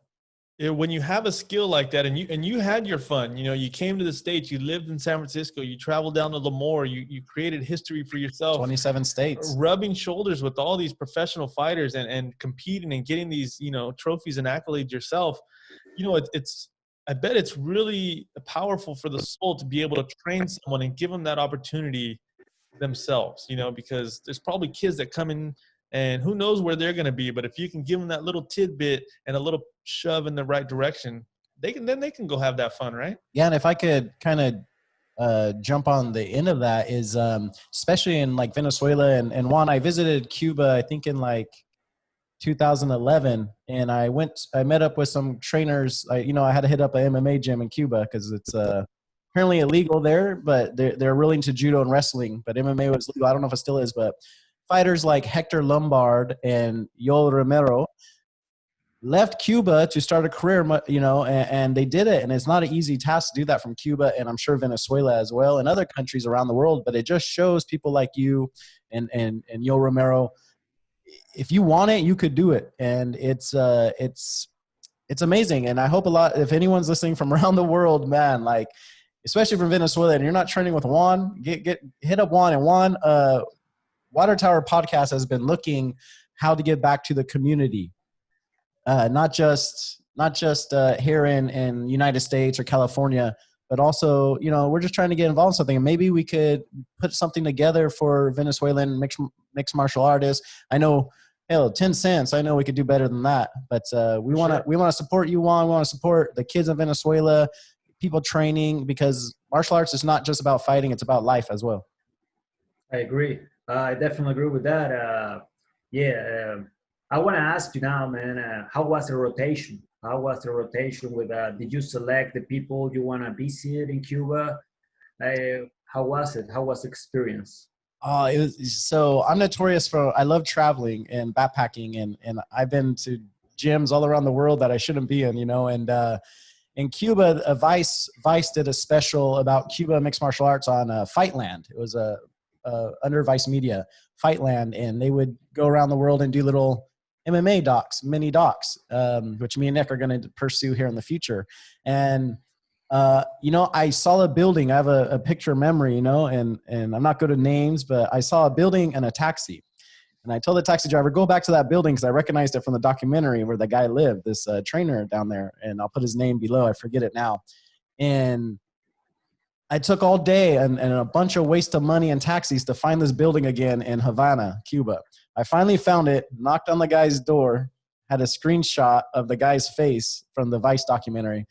when you have a skill like that and you had your fun, you came to the States, you lived in San Francisco, you traveled down to Lemoore, you created history for yourself. 27 states. Rubbing shoulders with all these professional fighters and competing and getting these, trophies and accolades yourself. I bet it's really powerful for the soul to be able to train someone and give them that opportunity themselves, because there's probably kids that come in and who knows where they're going to be. But if you can give them that little tidbit and a little shove in the right direction, they can go have that fun, right? Yeah. And if I could kind of jump on the end of that is especially in like Venezuela and Juan, I visited Cuba, I think in like 2011, and I met up with some trainers. I had to hit up an MMA gym in Cuba because it's apparently illegal there, but they're willing to judo and wrestling, but MMA was legal. I don't know if it still is, but fighters like Hector Lombard and Yoel Romero left Cuba to start a career, and they did it. And it's not an easy task to do that from Cuba, and I'm sure Venezuela as well, and other countries around the world. But it just shows people like you and Yoel Romero, if you want it, you could do it. And it's amazing. And I hope if anyone's listening from around the world, man, like especially from Venezuela, and you're not training with Juan, hit up Juan. And Juan, Water Tower Podcast has been looking how to give back to the community, not just here in United States or California, but also, we're just trying to get involved in something. And maybe we could put something together for Venezuelan mixed martial artists. I know hell, 10 cents. I know we could do better than that, but we want to support you, Juan. We want to support the kids in Venezuela, people training, because martial arts is not just about fighting; it's about life as well. I agree. I definitely agree with that. I want to ask you now, man. How was the rotation? How was the rotation with? Did you select the people you want to visit in Cuba? How was it? How was the experience? It was, so I'm notorious for, I love traveling and backpacking, and I've been to gyms all around the world that I shouldn't be in, and in Cuba, Vice did a special about Cuba mixed martial arts on Fightland. It was under Vice Media, Fightland, and they would go around the world and do little MMA docs, mini docs, which me and Nick are going to pursue here in the future. And I saw a building. I have a picture memory, and I'm not good at names, but I saw a building and a taxi. And I told the taxi driver, go back to that building, because I recognized it from the documentary where the guy lived, this trainer down there. And I'll put his name below. I forget it now. And I took all day and a bunch of waste of money and taxis to find this building again in Havana, Cuba. I finally found it, knocked on the guy's door, had a screenshot of the guy's face from the Vice documentary.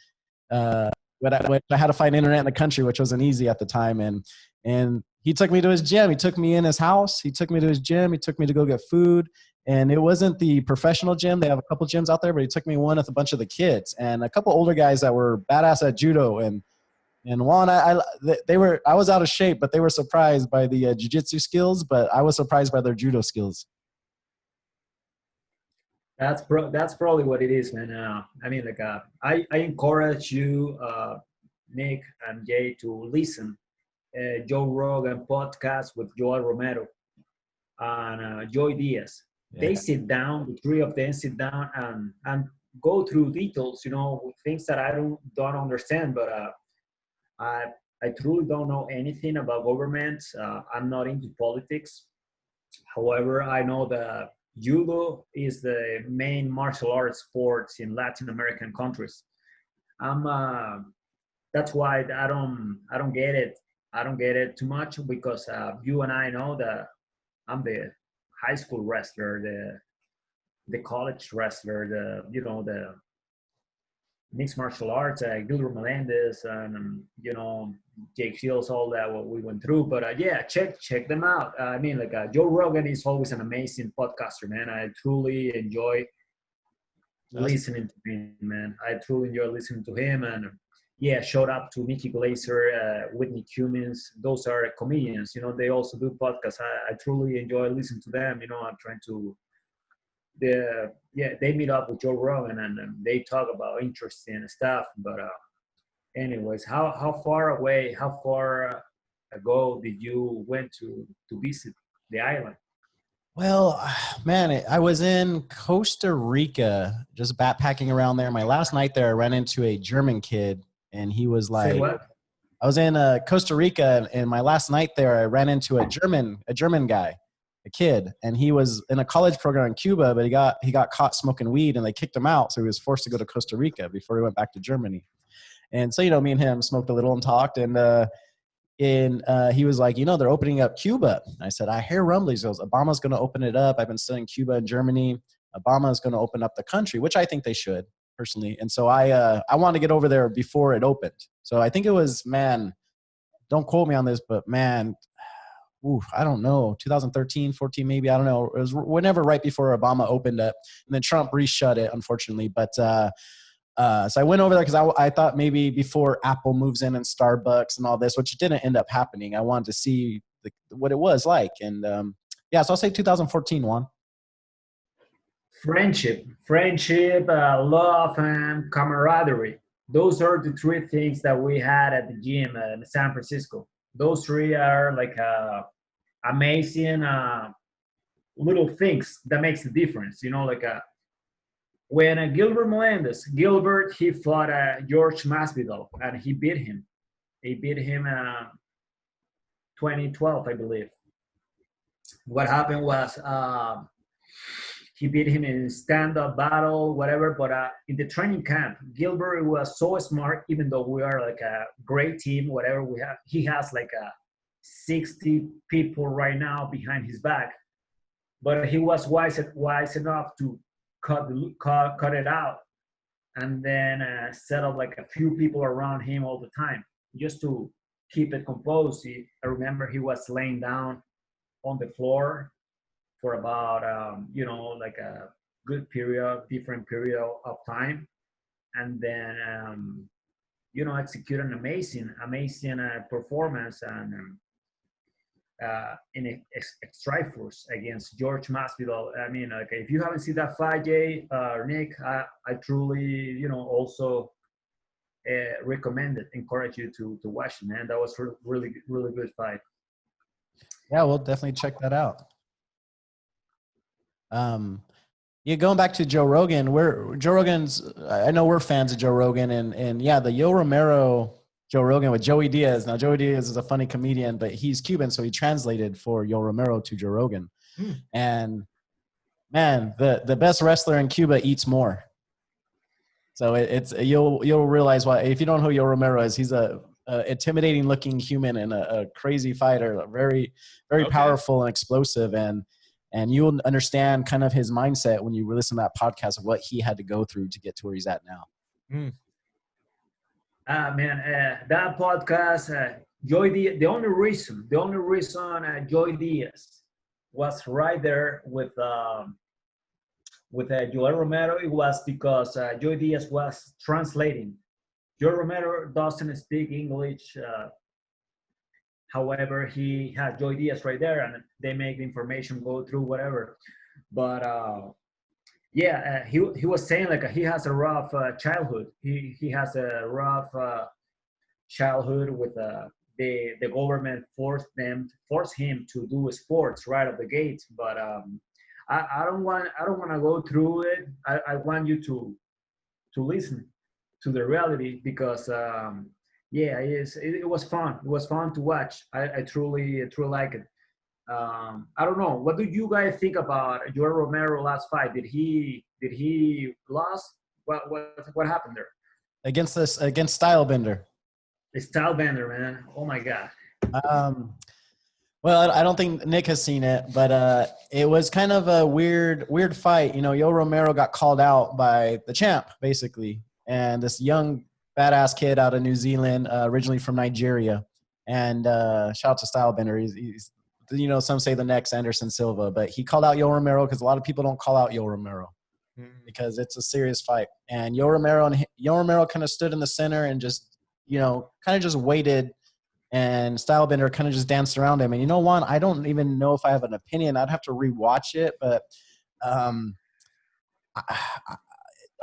But I had to find internet in the country, which wasn't easy at the time. And he took me to his gym. He took me in his house. He took me to his gym. He took me to go get food. And it wasn't the professional gym. They have a couple gyms out there, but he took me one with a bunch of the kids and a couple older guys that were badass at judo. And Juan, I was out of shape, but they were surprised by the jiu-jitsu skills, but I was surprised by their judo skills. That's probably what it is, man. I encourage you, Nick and Jay, to listen Joe Rogan podcast with Joel Romero and Joy Diaz. Yeah. They sit down, the three of them sit down and go through details, things that I don't understand, but I truly don't know anything about governments. I'm not into politics. However, I know that judo is the main martial arts sports in Latin American countries. That's why I don't get it. I don't get it too much, because you and I know that I'm the high school wrestler, the college wrestler, the mixed martial arts, Gilbert Melendez, and Jake Shields, all that what we went through. But check them out. Joe Rogan is always an amazing podcaster, man. I truly enjoy listening to him, man. I truly enjoy listening to him. And shout out to Nikki Glaser, Whitney Cummins. Those are comedians. They also do podcasts. I truly enjoy listening to them. I'm trying to. They meet up with Joe Rogan and they talk about interesting stuff. But anyways, how far ago did you went to visit the island? Well, man, I was in Costa Rica, just backpacking around there. My last night there, I ran into a German kid, and he was like, say what? I was in Costa Rica, and my last night there, I ran into a German guy, a kid, and he was in a college program in Cuba, but he got caught smoking weed, and they kicked him out, so he was forced to go to Costa Rica before he went back to Germany. And so, me and him smoked a little and talked, and he was like, they're opening up Cuba. And I said, I hear rumblings. He goes, Obama's going to open it up. I've been studying Cuba and Germany. Obama is going to open up the country, which I think they should, personally. And so I want to get over there before it opened. So I think it was, man, don't quote me on this, but man, I don't know, 2013, 14, maybe. I don't know. It was whenever right before Obama opened up. And then Trump reshut it, unfortunately. But so I went over there because I thought maybe before Apple moves in and Starbucks and all this, which didn't end up happening. I wanted to see what it was like. And so I'll say 2014, Juan. Friendship, love, and camaraderie. Those are the three things that we had at the gym in San Francisco. Those three are like amazing little things that makes the difference. When Gilbert Melendez, he fought George Masvidal, and he beat him. He beat him 2012, I believe. What happened was he beat him in stand-up battle, whatever. But in the training camp, Gilbert was so smart, even though we are like a great team, whatever we have. He has like 60 people right now behind his back. but he was wise enough to cut it out, and then set up like a few people around him all the time just to keep it composed. I remember he was laying down on the floor for about like a good different period of time, and then execute an amazing performance and in Strikeforce against George Masvidal. I mean, like, if you haven't seen that fight, Jay, Nick, I truly, also recommend it, encourage you to watch it, man. That was really, really good fight. Yeah, we'll definitely check that out. Yeah, going back to Joe Rogan, I know we're fans of Joe Rogan, and yeah, the Yo Romero Joe Rogan with Joey Diaz. Now, Joey Diaz is a funny comedian, but he's Cuban, so he translated for Yo Romero to Joe Rogan. And man, the best wrestler in Cuba eats more. So you'll realize why. If you don't know who Yo Romero is, he's a intimidating looking human and a crazy fighter, very, very powerful and explosive. And you'll understand kind of his mindset when you listen to that podcast of what he had to go through to get to where he's at now. That podcast, Joey Diaz, the only reason Joey Diaz was right there with Joel Romero, it was because Joey Diaz was translating. Joe Romero doesn't speak English. However, he has Joey Diaz right there, and they make the information go through whatever. But he was saying like he has a rough childhood. He has a rough childhood with the government forced him to do sports right at the gate. But I don't want to go through it. I want you to listen to the reality, because it was fun. It was fun to watch. I truly like it. I don't know. What do you guys think about Joel Romero last fight? Did he lost? What happened there? Against Stylebender. Stylebender, man. Oh my God. Well, I don't think Nick has seen it, but it was kind of a weird fight. Yo Romero got called out by the champ, basically, and this young badass kid out of New Zealand, originally from Nigeria. And shout out to Stylebender. He's some say the next Anderson Silva, but he called out Yo Romero because a lot of people don't call out Yo Romero because it's a serious fight. And Yo Romero kind of stood in the center and just, kind of just waited, and Stylebender kind of just danced around him. And Juan, I don't even know if I have an opinion. I'd have to rewatch it, but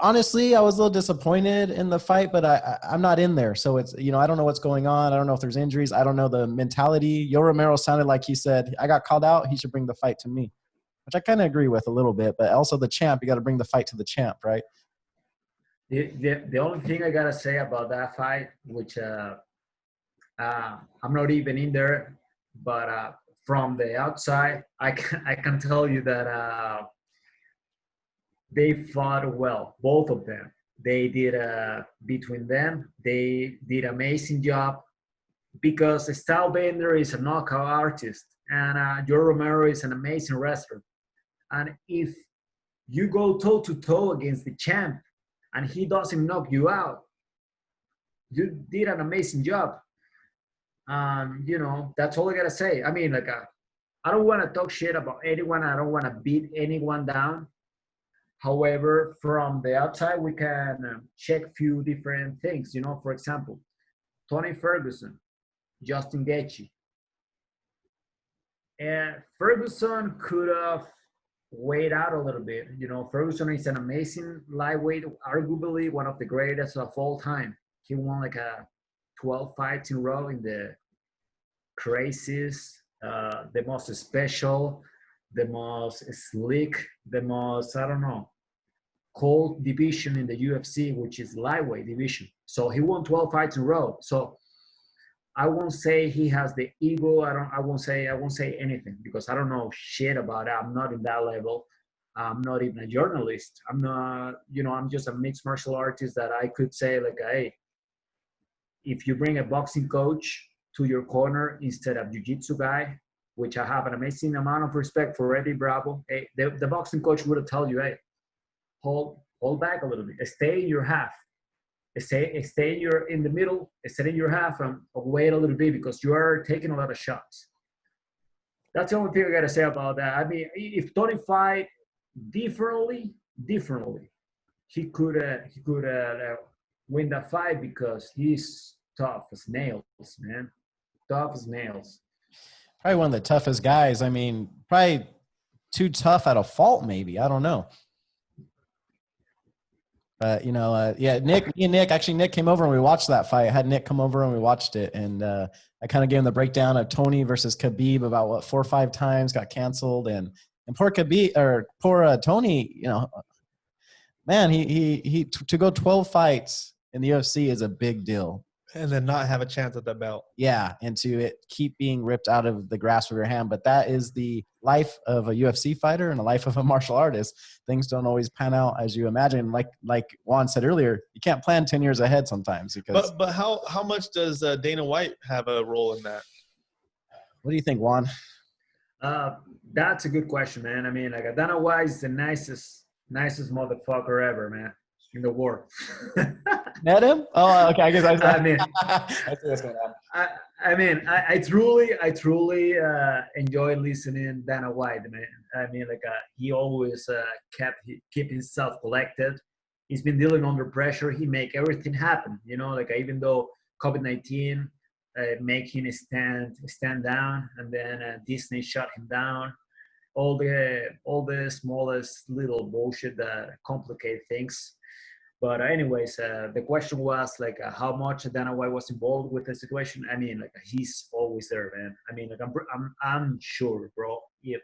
honestly, I was a little disappointed in the fight, but I'm not in there. So it's, I don't know what's going on. I don't know if there's injuries. I don't know the mentality. Yo Romero sounded like he said, I got called out. He should bring the fight to me, which I kind of agree with a little bit, but also the champ, you got to bring the fight to the champ, right? The only thing I got to say about that fight, which I'm not even in there, but from the outside, I can tell you that they fought well, both of them. They did between them. They did amazing job, because Stylebender is a knockout artist and Joe Romero is an amazing wrestler. And if you go toe to toe against the champ and he doesn't knock you out, you did an amazing job. That's all I gotta say. I mean, like, I don't want to talk shit about anyone. I don't want to beat anyone down. However, from the outside, we can check few different things. For example, Tony Ferguson, Justin Gaethje. And Ferguson could have weighed out a little bit. Ferguson is an amazing lightweight, arguably one of the greatest of all time. He won like 12 fights in a row in the craziest, the most special, the most slick, the most, cold division in the UFC, which is lightweight division. So he won 12 fights in a row. So I won't say he has the ego. I won't say anything, because I don't know shit about it. I'm not in that level. I'm not even a journalist. I'm not, I'm just a mixed martial artist that I could say like, hey, if you bring a boxing coach to your corner instead of jiu-jitsu guy, which I have an amazing amount of respect for Eddie Bravo. Hey, the boxing coach would have told you, hey, hold back a little bit, stay in your half, stay in the middle, stay in your half, and wait a little bit because you are taking a lot of shots. That's the only thing I gotta say about that. I mean, if Tony fight differently, he could win that fight because he's tough as nails, man. Tough as nails. Probably one of the toughest guys. I mean, probably too tough at a fault, maybe. I don't know. But, yeah, Nick came over and we watched that fight. I had Nick come over and we watched it. And I kind of gave him the breakdown of Tony versus Khabib about 4 or 5 times, got canceled. And poor Tony, man, he to go 12 fights in the UFC is a big deal. And then not have a chance at the belt. Yeah, and to keep being ripped out of the grasp of your hand. But that is the life of a UFC fighter and the life of a martial artist. Things don't always pan out as you imagine. Like Juan said earlier, you can't plan 10 years ahead sometimes. But how much does Dana White have a role in that? What do you think, Juan? That's a good question, man. I mean, like Dana White is the nicest motherfucker ever, man, in the world. Met him? Oh, okay. I guess I mean, I see what's going on. I truly enjoy listening Dana White, man. I mean, like he always keep himself collected. He's been dealing under pressure. He make everything happen. Like even though COVID-19 make him stand down, and then Disney shut him down. All the smallest little bullshit that complicate things. But anyways, the question was like how much Dana White was involved with the situation. I mean, like he's always there, man. I mean, like I'm sure, bro. If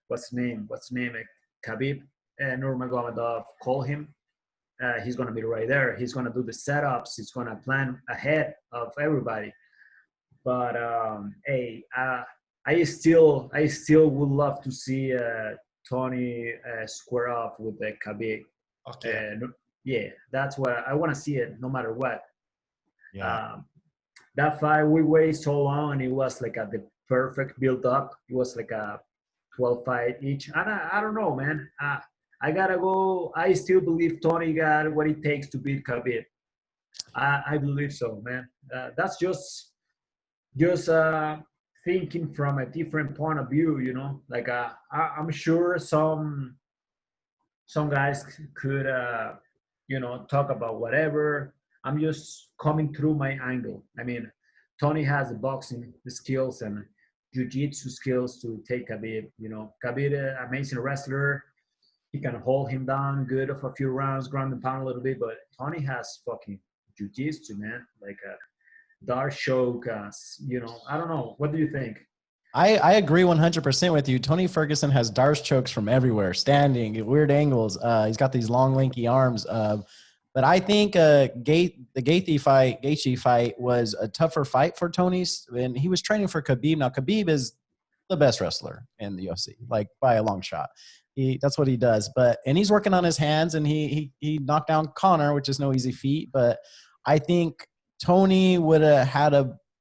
what's the name? Khabib and Nurmagomedov call him, he's gonna be right there. He's gonna do the setups. He's gonna plan ahead of everybody. But hey, I still would love to see Tony square off with the Khabib. Okay. Yeah, that's what I want to see it no matter what. Yeah. That fight we waited so long and it was like the perfect build up. It was like a 12 fight each. And I don't know, man. I gotta go. I still believe Tony got what it takes to beat Khabib. I believe so, man. That's just thinking from a different point of view, like I'm sure some guys could talk about whatever. I'm just coming through my angle. I mean, Tony has the boxing skills and jiu-jitsu skills to take Khabib. Khabib, amazing wrestler. He can hold him down good for a few rounds, ground and pound a little bit, but Tony has fucking jiu-jitsu, man. Like dark choke, I don't know. What do you think? I agree 100% with you. Tony Ferguson has Darce chokes from everywhere, standing at weird angles. He's got these long, lanky arms. But I think the Gaethje fight was a tougher fight for Tony's, and he was training for Khabib. Now, Khabib is the best wrestler in the UFC, like by a long shot. That's what he does. And he's working on his hands, and he knocked down Conor, which is no easy feat. But I think Tony would have had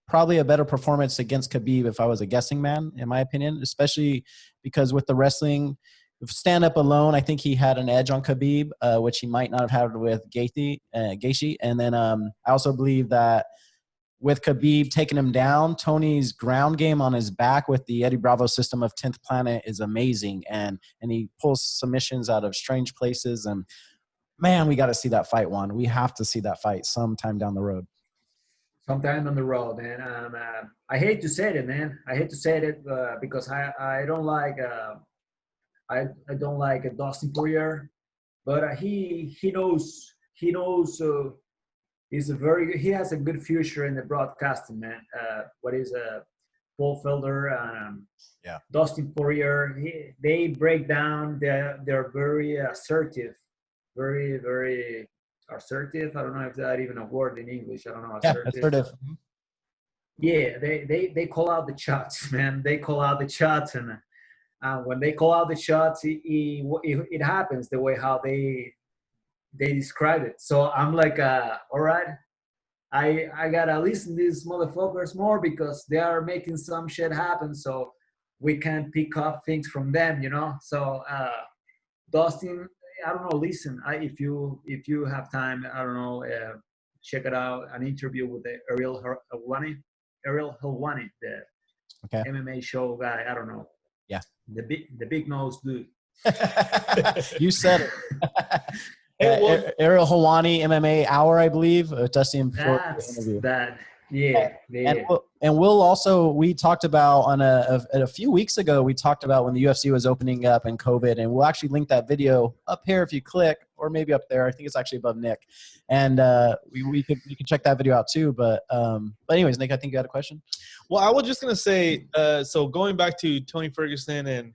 probably a better performance against Khabib if I was a guessing man, in my opinion, especially because with the wrestling stand up alone, I think he had an edge on Khabib, which he might not have had with Gaethje. And then I also believe that with Khabib taking him down, Tony's ground game on his back with the Eddie Bravo system of 10th Planet is amazing. And he pulls submissions out of strange places. And man, we got to see that fight, Juan. We have to see that fight sometime down the road. Sometime on the road, man. I hate to say it, man. I hate to say it because I don't like I don't like Dustin Poirier, but he knows he has a good future in the broadcasting, man. What is Paul Felder, yeah, Dustin Poirier? They break down. They're very assertive, very very assertive. I don't know if that even a word in English. I don't know. Assertive. Yeah, they call out the shots, man. They call out the shots, and when they call out the shots, it happens the way how they describe it. So I'm like, all right, I gotta listen to these motherfuckers more because they are making some shit happen. So we can pick up things from them, you know. So Dustin, I don't know. Listen, if you have time, I don't know. Check it out. An interview with the Ariel Helwani, the Okay. MMA show guy. I don't know. Yeah. The big nose dude. You said it. Hey, well, Ariel Helwani, MMA Hour, I believe. Dustin before the That's interview. that. Yeah. And we'll also, we talked about on a few weeks ago, we talked about when the UFC was opening up and COVID, and we'll actually link that video up here if you click, or maybe up there. I think it's actually above Nick. And you can check that video out too. But anyways, Nick, I think you had a question. Well, I was just going to say, so going back to Tony Ferguson, and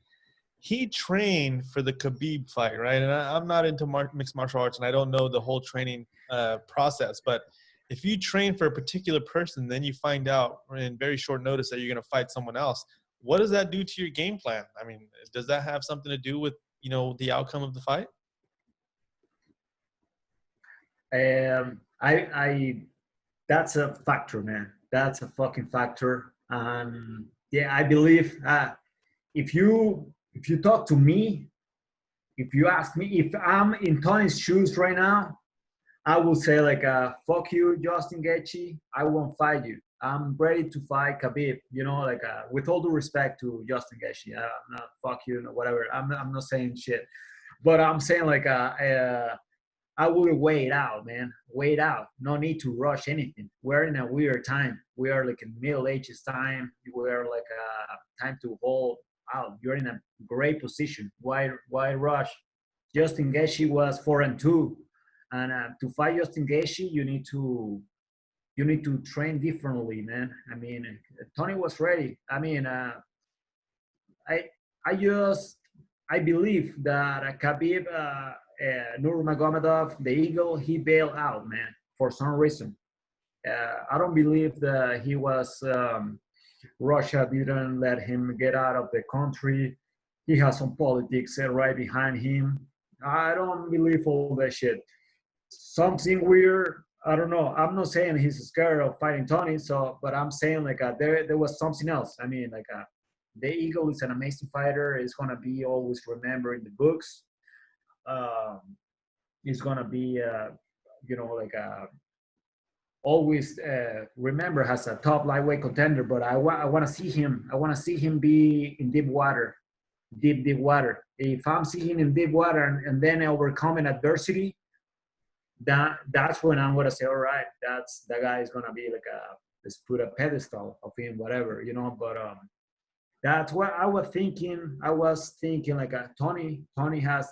he trained for the Khabib fight, right? And I'm not into mixed martial arts, and I don't know the whole training process. But if you train for a particular person, then you find out in very short notice that you're going to fight someone else, what does that do to your game plan? I mean, does that have something to do with, you know, the outcome of the fight? That's a factor, man. That's a fucking factor. Yeah, I believe if you talk to me, if you ask me if I'm in Tony's shoes right now, I will say like, fuck you, Justin Gaethje. I won't fight you. I'm ready to fight Khabib. You know, like with all due respect to Justin Gaethje, not fuck you, whatever. I'm not saying shit, but I'm saying like I will wait out, man. Wait out. No need to rush anything. We're in a weird time. We are like in Middle Ages time. We're like time to hold out. You're in a great position. Why rush? Justin Gaethje was 4-2, and to fight Justin Gaethje, you need to train differently, man. I mean, Tony was ready. I mean, I believe that Khabib. Nurmagomedov, the Eagle, he bailed out, man, for some reason. I don't believe that he was, Russia didn't let him get out of the country. He has some politics right behind him. I don't believe all that shit. Something weird, I don't know. I'm not saying he's scared of fighting Tony, but I'm saying like there was something else. I mean, like the Eagle is an amazing fighter. It's going to be always remembered in the books. Is gonna be, you know, like always remember as a top lightweight contender. But I want to see him. I want to see him be in deep water. If I'm seeing him in deep water and then overcoming adversity, that's when I'm gonna say, all right, that guy is gonna be like let's put a pedestal of him, whatever, you know. But that's what I was thinking. I was thinking like Tony has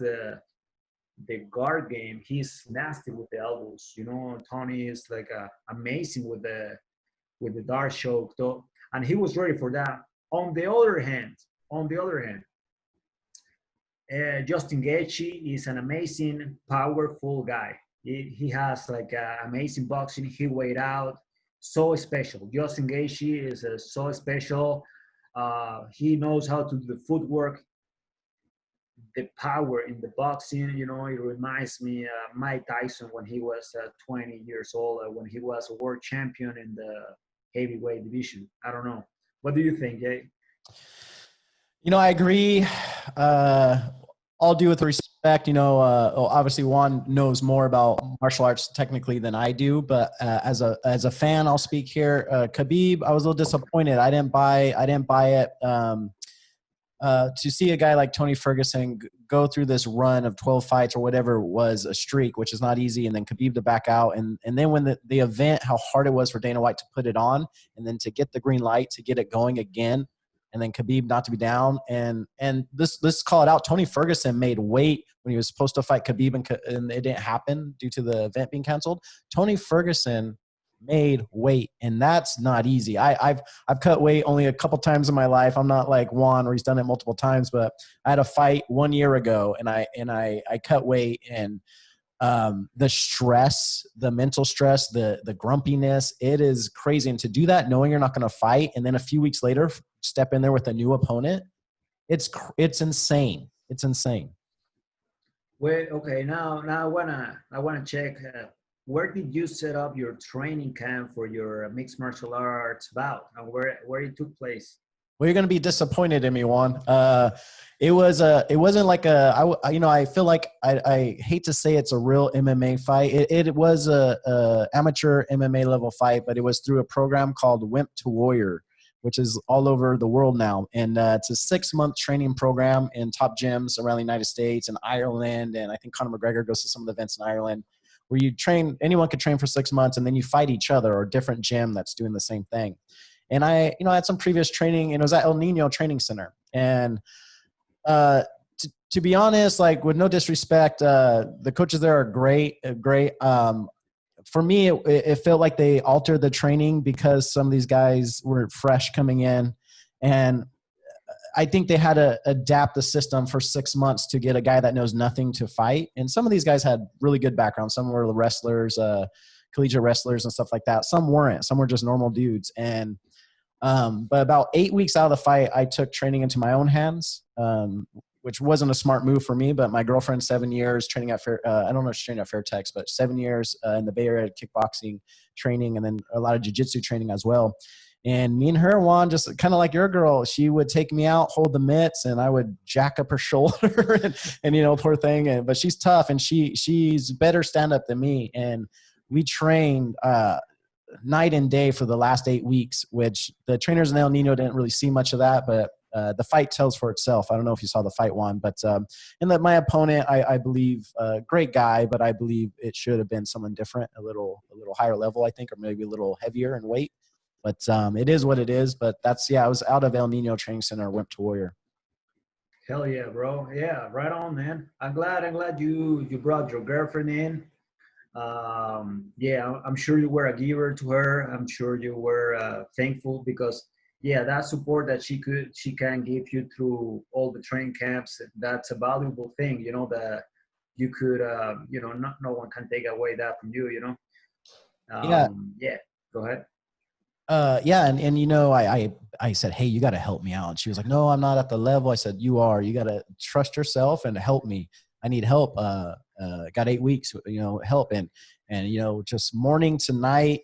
the guard game. He's nasty with the elbows, you know. Tony is like amazing with the dart choke, though, and he was ready for that. On the other hand, Justin Gaethje is an amazing, powerful guy. He has like amazing boxing. He weighed out, so special. Justin Gaethje is so special. He knows how to do the footwork. The power in the boxing, you know, it reminds me Mike Tyson when he was 20 years old, when he was a world champion in the heavyweight division. I don't know. What do you think, Jay? You know, I agree. All due with respect, you know, obviously Juan knows more about martial arts technically than I do, but as a fan, I'll speak here. Khabib, I was a little disappointed. I didn't buy it. To see a guy like Tony Ferguson go through this run of 12 fights or whatever was a streak, which is not easy, and then Khabib to back out. And then when the event, how hard it was for Dana White to put it on, and then to get the green light to get it going again, and then Khabib not to be down. And let's call it out. Tony Ferguson made weight when he was supposed to fight Khabib, and it didn't happen due to the event being canceled. Tony Ferguson made weight, and that's not easy. I've cut weight only a couple times in my life. I'm not like Juan where he's done it multiple times, but I had a fight 1 year ago, and I cut weight, and the stress, the mental stress, the grumpiness, it is crazy. And to do that knowing you're not going to fight, and then a few weeks later step in there with a new opponent, it's insane. It's insane. Wait, okay, now I wanna check where did you set up your training camp for your mixed martial arts bout, and where it took place? Well, you're going to be disappointed in me, Juan. It wasn't like I feel like I hate to say it's a real MMA fight. It was a amateur MMA level fight, but it was through a program called Wimp to Warrior, which is all over the world now. And it's a 6-month training program in top gyms around the United States and Ireland. And I think Conor McGregor goes to some of the events in Ireland where you train, anyone could train for 6 months and then you fight each other or a different gym that's doing the same thing. And I had some previous training, and it was at El Nino Training Center. And to be honest, like with no disrespect, the coaches there are great. For me, it felt like they altered the training because some of these guys were fresh coming in. And I think they had to adapt the system for 6 months to get a guy that knows nothing to fight. And some of these guys had really good backgrounds. Some were wrestlers, collegiate wrestlers and stuff like that. Some weren't. Some were just normal dudes. And but about 8 weeks out of the fight, I took training into my own hands, which wasn't a smart move for me. But my girlfriend, 7 years training at I don't know if she's training at Fairtex, but 7 years in the Bay Area kickboxing training, and then a lot of jiu-jitsu training as well. And me and her, Juan, just kind of like your girl, she would take me out, hold the mitts, and I would jack up her shoulder and poor thing. But she's tough, and she's better stand-up than me. And we trained night and day for the last 8 weeks, which the trainers in El Nino didn't really see much of that, but the fight tells for itself. I don't know if you saw the fight, Juan, but my opponent, I believe, great guy, but I believe it should have been someone different, a little higher level, I think, or maybe a little heavier in weight. But it is what it is. But I was out of El Nino Training Center, went to Warrior. Hell yeah, bro. Yeah, right on, man. I'm glad you brought your girlfriend in. Yeah, I'm sure you were a giver to her. I'm sure you were thankful because, yeah, that support that she can give you through all the training camps, that's a valuable thing, that you could, no one can take away that from you, Yeah. Yeah, go ahead. Yeah. And I said, hey, you got to help me out. And she was like, no, I'm not at the level. I said, you are. You got to trust yourself and help me. I need help. Got 8 weeks, help. And just morning to night,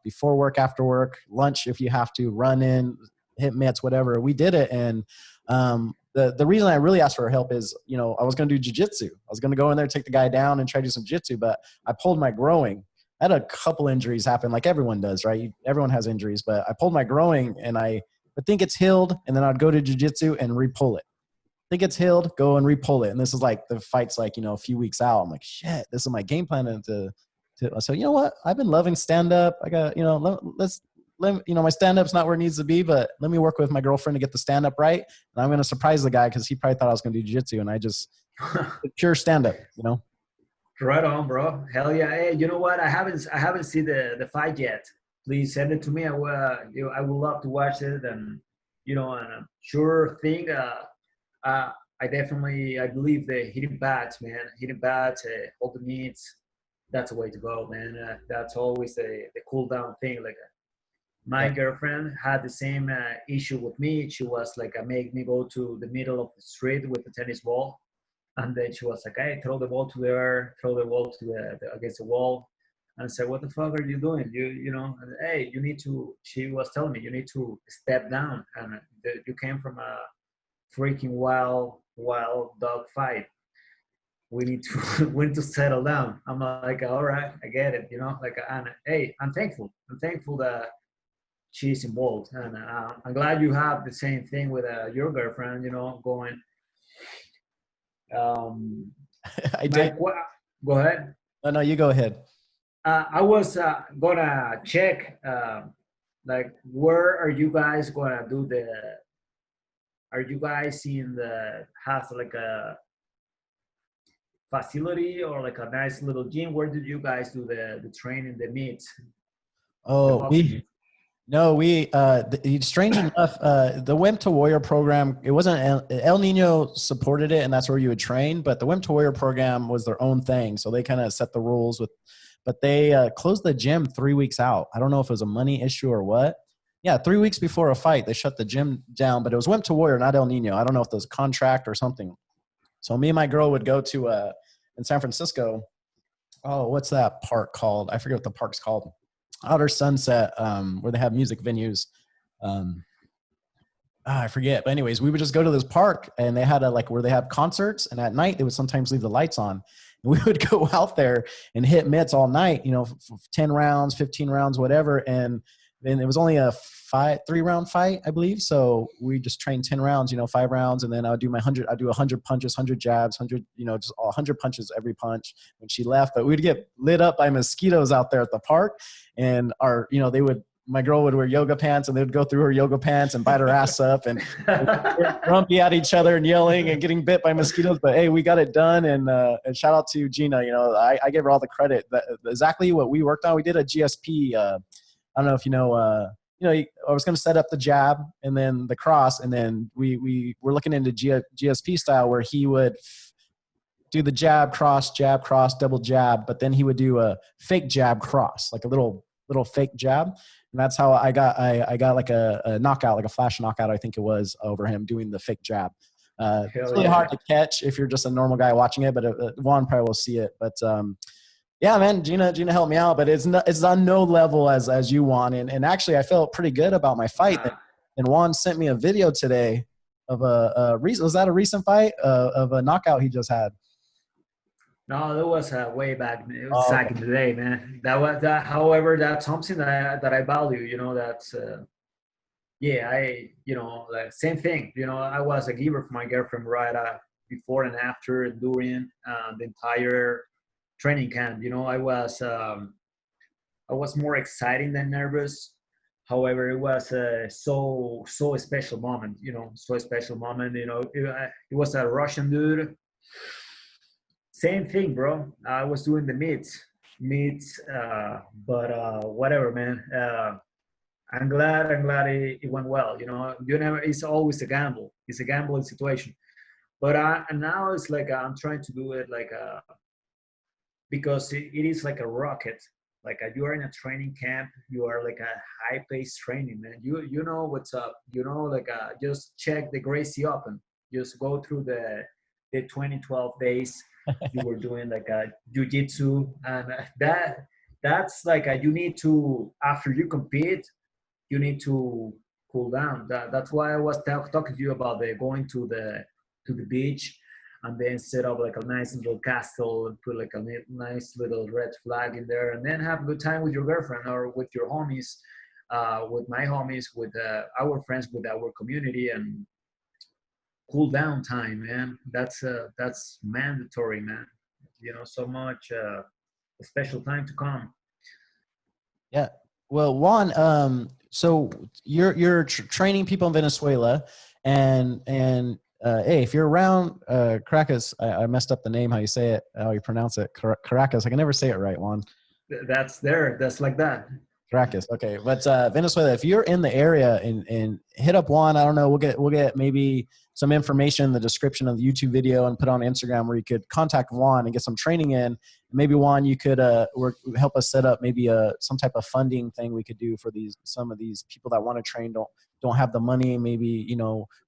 before work, after work, lunch, if you have to, run in, hit mitts, whatever. We did it. And the reason I really asked for her help is, I was going to do jiu-jitsu. I was going to go in there, take the guy down and try to do some jiu-jitsu, but I pulled my groin. I had a couple injuries happen like everyone does, right? Everyone has injuries, but I pulled my groin and I would think it's healed, and then I'd go to jiu-jitsu and re-pull it. Think it's healed, go and re-pull it. And this is like the fight's like, a few weeks out. I'm like, shit, this is my game plan. So you know what? I've been loving stand-up. I got, my stand-up's not where it needs to be, but let me work with my girlfriend to get the stand-up right. And I'm going to surprise the guy because he probably thought I was going to do jiu-jitsu, and I just pure stand-up, Right on, bro. Hell yeah. Hey, you know what? I haven't seen the fight yet. Please send it to me. I would love to watch it. And, and I'm sure thing, I believe the hitting bats, man. Hitting bats, hold the meets. That's the way to go, man. That's always the cool down thing. Like my girlfriend had the same issue with me. She was like, make me go to the middle of the street with the tennis ball. And then she was like, hey, throw the ball to there, throw the ball to against the wall. And I said, what the fuck are you doing? Hey, you need to, she was telling me, you need to step down. And you came from a freaking wild dog fight. We need to settle down. I'm like, all right, I get it. And hey, I'm thankful that she's involved. And I'm glad you have the same thing with your girlfriend, going. I did. Go ahead. No, you go ahead. I was gonna check, where are you guys gonna do are you guys have like a facility or like a nice little gym? Where did you guys do the training, the meets? Strange enough, the Wimp to Warrior program, it wasn't El Nino supported it, and that's where you would train, but the Wimp to Warrior program was their own thing. So they kind of set the rules but they closed the gym 3 weeks out. I don't know if it was a money issue or what. Yeah, 3 weeks before a fight, they shut the gym down, but it was Wimp to Warrior, not El Nino. I don't know if there was a contract or something. So me and my girl would go to, in San Francisco, oh, what's that park called? I forget what the park's called. Outer Sunset, where they have music venues. I forget. But anyways, we would just go to this park and they had where they have concerts, and at night they would sometimes leave the lights on. And we would go out there and hit mitts all night, 10 rounds, 15 rounds, whatever. And then it was only a 3-round fight, I believe. So we just trained 10 rounds, 5 rounds. And then I'd do 100 punches, 100 jabs, 100, just 100 punches every punch when she left. But we'd get lit up by mosquitoes out there at the park. And my girl would wear yoga pants, and they would go through her yoga pants and bite her ass up, and we're grumpy at each other and yelling and getting bit by mosquitoes. But hey, we got it done. And shout out to Gina. I give her all the credit. Exactly what we worked on. We did a GSP. I don't know if I was going to set up the jab and then the cross, and then we were looking into GSP style, where he would do the jab, cross, double jab, but then he would do a fake jab cross, like a little fake jab. And that's how I got like a knockout, like a flash knockout, I think it was, over him doing the fake jab. It's really hard to catch if you're just a normal guy watching it, but Juan probably will see it. But yeah, man, Gina helped me out, but it's on no level as you, Juan. And actually, I felt pretty good about my fight. And Juan sent me a video today of was that a recent fight of a knockout he just had? No, that was way back. It was back in the day, man. However, that's something that I value. That's like same thing. I was a giver for my girlfriend right before and after, during the entire training camp. I was more exciting than nervous. However, it was so a special moment. So a special moment. It was a Russian dude. Same thing, bro. I was doing the meets, but whatever, man. I'm glad it went well. It's always a gamble. It's a gambling situation. But now it's like I'm trying to do it because it is like a rocket. Like you are in a training camp, you are like a high-paced training, man. You know what's up. Just check the Gracie Open. Just go through the 2012 days. You were doing like a jiu-jitsu, and that's like you need to, after you compete, you need to cool down. That's why I was talking to you about going to the beach and then set up like a nice little castle and put like a nice little red flag in there, and then have a good time with your girlfriend or with your homies, with my homies, with our friends, with our community, and cool down time, man. That's mandatory, man. So much a special time to come. Yeah. Well, Juan, so you're training people in Venezuela, and hey, if you're around Caracas, I messed up the name, how you pronounce it, Caracas. I can never say it right, Juan. That's like that. Caracas. Okay. But Venezuela, if you're in the area and hit up Juan, I don't know, we'll get maybe some information in the description of the YouTube video and put on Instagram where you could contact Juan and get some training in. Maybe Juan, you could help us set up maybe some type of funding thing we could do for some of these people that want to train, don't have the money. Maybe,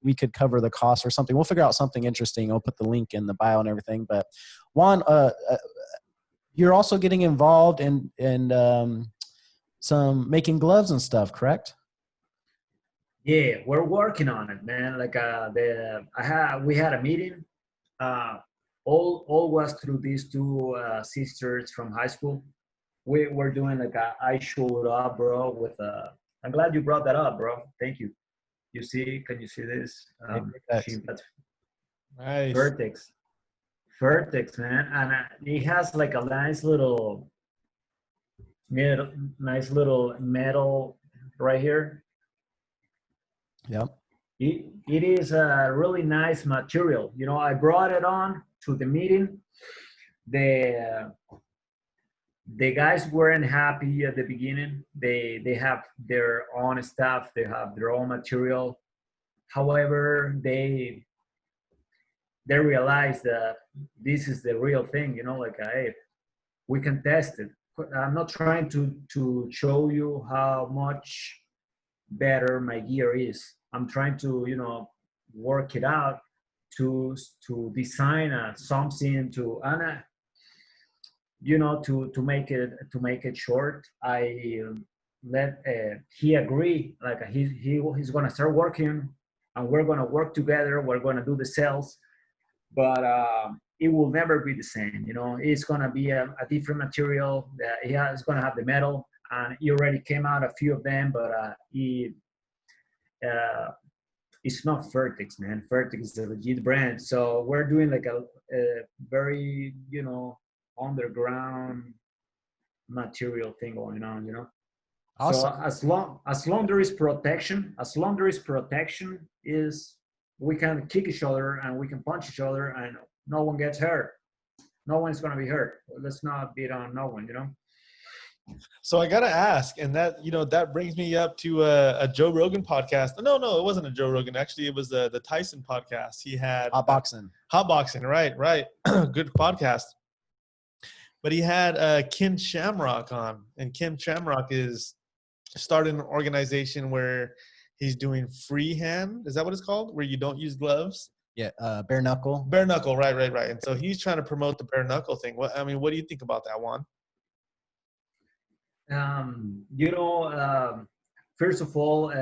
we could cover the cost or something. We'll figure out something interesting. I'll put the link in the bio and everything. But Juan, you're also getting involved in some making gloves and stuff, correct? Yeah, we're working on it, man. Like we had a meeting. All was through these two sisters from high school. We were doing like I showed up, bro. I'm glad you brought that up, bro. Thank you. Can you see this? Nice. Vertex, man, and it has like a nice little metal right here. Yep. It is a really nice material. I brought it on to the meeting. The guys weren't happy at the beginning. They have their own stuff. They have their own material. However, they realize that this is the real thing. Hey, we can test it. I'm not trying to show you how much better my gear is. I'm trying to work it out to design something to you know, to make it short, I let he agree, like he's gonna start working, and we're gonna work together. We're gonna do the sales, but it will never be the same. You know, it's gonna be a different material. It's gonna have the metal, and he already came out a few of them, but uh, it's not Vertex, man. Vertex is a legit brand. So we're doing like a very, you know, underground material thing going on, you know. So Awesome. as long there is protection, is we can kick each other and we can punch each other and no one gets hurt. No one's gonna be hurt. Let's not beat on no one, you know. So I gotta ask, and that that brings me up to a Joe Rogan podcast. No, it wasn't a Joe Rogan. Actually, it was the Tyson podcast. He had Hot boxing. Hot boxing, right. Good podcast. But he had Ken Shamrock on, and Ken Shamrock is starting an organization where he's doing freehand. Is that what it's called? Where you don't use gloves? Yeah, bare knuckle. Bare knuckle, right. And so he's trying to promote the bare knuckle thing. What do you think about that, Juan? You know, first of all,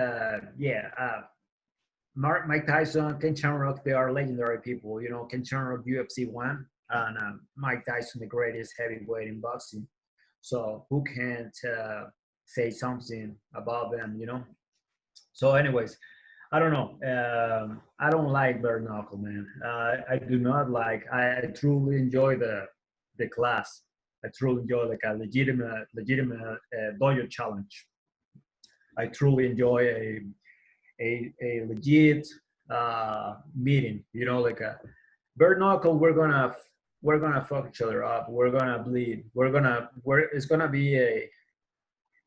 Mike Tyson, Ken Shamrock, they are legendary people. You know, Ken Shamrock, UFC 1, and Mike Tyson, the greatest heavyweight in boxing. So who can't say something about them, you know? So anyways, I don't know. I don't like bare knuckle, man. I do not like. I truly enjoy the class. I truly enjoy like a legitimate dojo challenge. I truly enjoy a legit meeting. You know, like a bare knuckle. We're gonna fuck each other up. We're gonna bleed. It's gonna be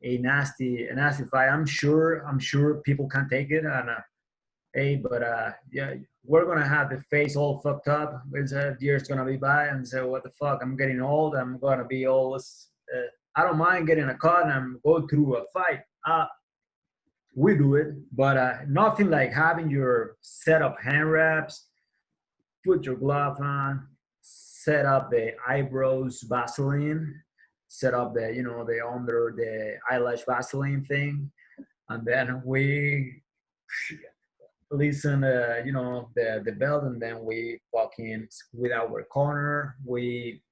a nasty fight. I'm sure people can take it, and yeah, we're gonna have the face all fucked up. It's years gonna be by, and say, what the fuck? I'm getting old. I'm gonna be old. I don't mind getting a cut and I'm going through a fight. We do it, but nothing like having your set up hand wraps, put your glove on, set up the eyebrows Vaseline, set up the the under the eyelash Vaseline thing, and then we listen, the belt, and then we fucking with our corner, we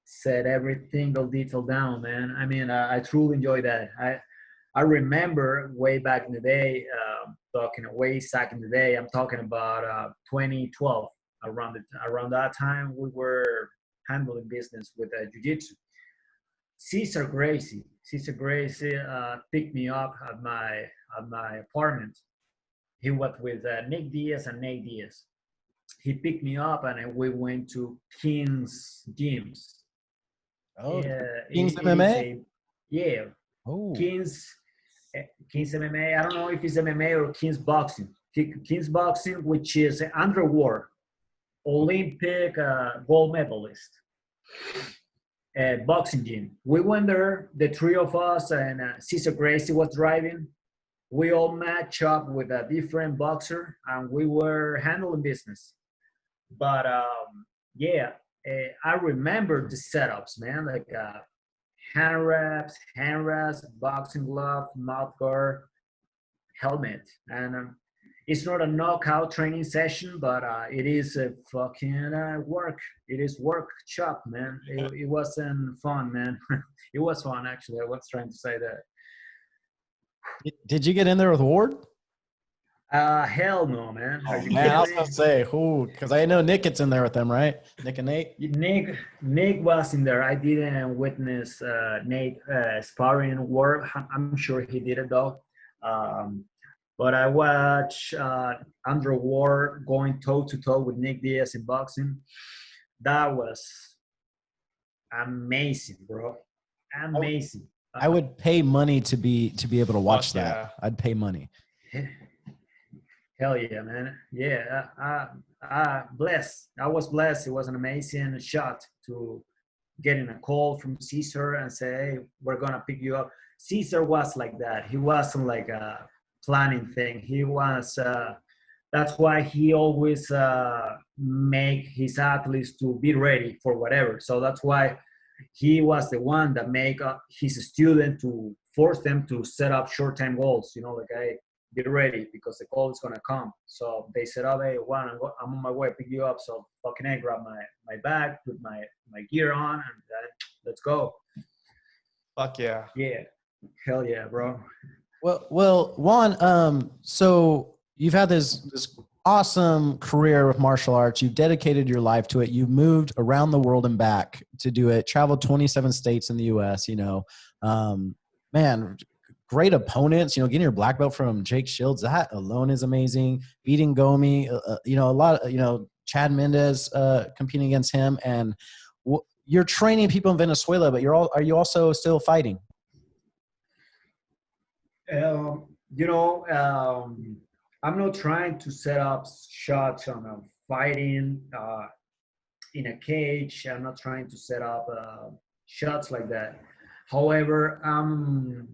set every single detail down, man. I mean, I truly enjoy that. I remember way back in the day, talking way back in the day. I'm talking about 2012. Around that time, we were handling business with jiu-jitsu. Cesar Gracie picked me up at my apartment. He was with Nick Diaz and Nate Diaz. He picked me up and we went to King's Gyms. Oh, King's MMA? Yeah. Oh. King's MMA. I don't know if it's MMA or King's Boxing. King's Boxing, which is Andrew Ward, Olympic gold medalist. Boxing gym. We went there, the three of us, and Cesar Gracie was driving. We all match up with a different boxer, and we were handling business. But I remember the setups, man, like hand wraps, boxing glove, mouth guard, helmet, and it's not a knockout training session, but it is a fucking work. It is work shop, man. It wasn't fun, man. It was fun, actually. I was trying to say that. Did you get in there with Ward? Hell no, man. Oh, man, I was gonna say who, because I know Nick gets in there with them, right? Nick and Nate. Nick was in there. I didn't witness Nate sparring Ward. I'm sure he did it though. But I watched Andrew Ward going toe to toe with Nick Diaz in boxing. That was amazing, bro. Amazing. I would pay money to be able to watch that. Yeah. I'd pay money. Hell yeah, man. Yeah, blessed. I was blessed. It was an amazing shot to getting a call from Cesar and say, hey, we're going to pick you up. Cesar was like that. He wasn't like a planning thing. He was, that's why he always make his athletes to be ready for whatever. So that's why he was the one that make his student to force them to set up short-term goals. You know, like, hey, get ready because the goal is gonna come. So they said, "Oh, hey, Juan, I'm on my way to pick you up. So fucking hey, grab my bag, put my gear on, and let's go." Fuck yeah. Yeah, hell yeah, bro. Well, Juan, so you've had this awesome career with martial arts. You've dedicated your life to it. You've moved around the world and back to do it, traveled 27 states in the US, you know. Man, great opponents, you know, getting your black belt from Jake Shields, that alone is amazing. Beating Gomi, you know, a lot of, you know, Chad Mendes competing against him. And you're training people in Venezuela, but are you also still fighting? You know, I'm not trying to set up shots on a fighting in a cage. I'm not trying to set up shots like that. However, I'm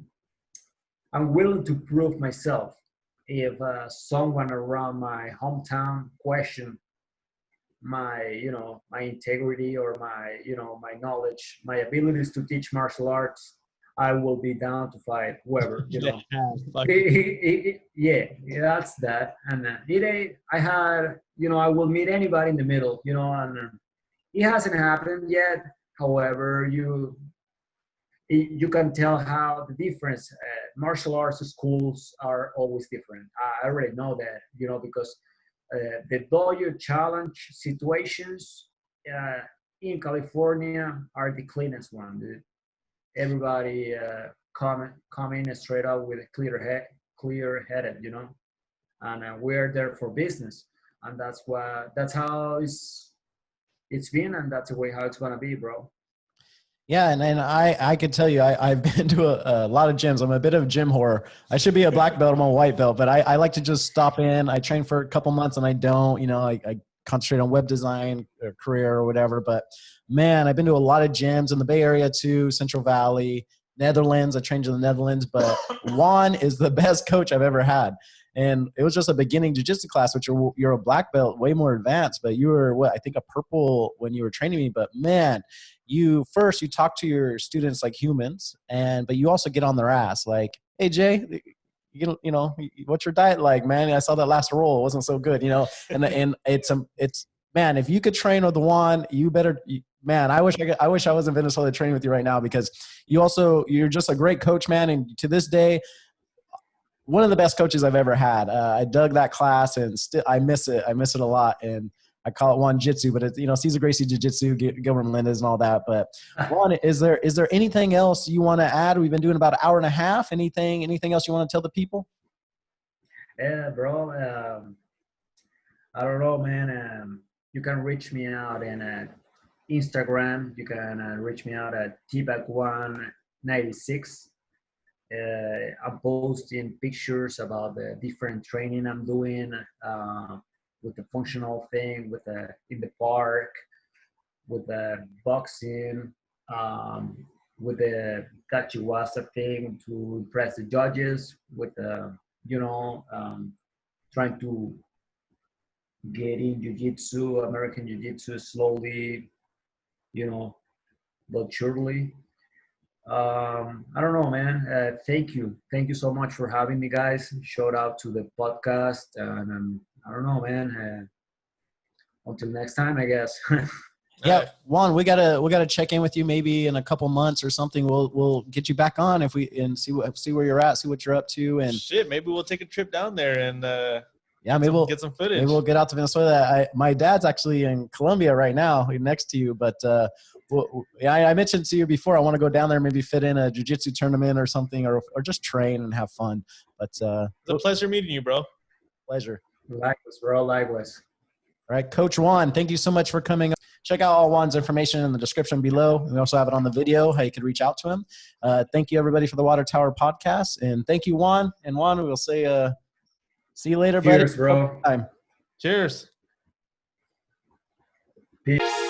willing to prove myself. If someone around my hometown question my, you know, my integrity or my, you know, my knowledge, my abilities to teach martial arts, I will be down to fight whoever, you know. Yeah, that's that. And I had, you know, I will meet anybody in the middle, you know, and it hasn't happened yet. However, you can tell how the difference. Martial arts schools are always different. I already know that, you know, because the dojo challenge situations in California are the cleanest one, dude. Everybody come in straight up with a clear headed, you know, and we're there for business, and that's how it's been, and that's the way how it's gonna be, bro. Yeah, and I could tell you, I've been to a lot of gyms. I'm a bit of a gym whore. I should be a black belt. I'm a white belt, but I like to just stop in. I train for a couple months and I don't, you know, I concentrate on web design or career or whatever. But man, I've been to a lot of gyms in the Bay Area too, Central Valley, Netherlands. I trained in the Netherlands, but Juan is the best coach I've ever had. And it was just a beginning jiu-jitsu class, which you're a black belt, way more advanced, but you were I think a purple when you were training me. But man, you talk to your students like humans, but you also get on their ass. Like, hey Jay, you know, what's your diet like, man? I saw that last roll, it wasn't so good, you know. And it's man, if you could train with Juan, you better. Man, I wish I was in Venezuela training with you right now, because you're just a great coach, man. And to this day, one of the best coaches I've ever had. I dug that class, and still I miss it. I miss it a lot. And I call it Juan Jitsu, but it's, you know, Cesar Gracie Jiu-Jitsu, Gilbert Melendez and all that. But Juan, is there anything else you want to add? We've been doing about an hour and a half. Anything else you want to tell the people? Yeah, bro. I don't know, man. You can reach me out in Instagram. You can reach me out at tbag196. I'm posting pictures about the different training I'm doing with the functional thing, in the park, with the boxing, with the Kachiwasa thing to impress the judges, with the, you know, trying to get in Jiu-Jitsu, American Jiu-Jitsu slowly, you know, but surely. I don't know, man. Thank you so much for having me, guys. Shout out to the podcast, and I don't know, man. Until next time, I guess. Yeah, Juan, we gotta check in with you maybe in a couple months or something. We'll get you back on and see where you're at, see what you're up to, and shit, maybe we'll take a trip down there and yeah, maybe we'll get some footage. Maybe we'll get out to Venezuela. My dad's actually in Colombia right now, next to you, but. I mentioned to you before, I want to go down there, maybe fit in a jiu-jitsu tournament or something, or just train and have fun. But it's a pleasure meeting you, bro. Pleasure. Likewise, bro. Likewise. All right, Coach Juan, thank you so much for coming. Check out all Juan's information in the description below. We also have it on the video, how you can reach out to him. Thank you, everybody, for the Water Tower podcast. And thank you, Juan. And Juan, we'll say see you later, buddy. Cheers, bro. Cheers. Peace.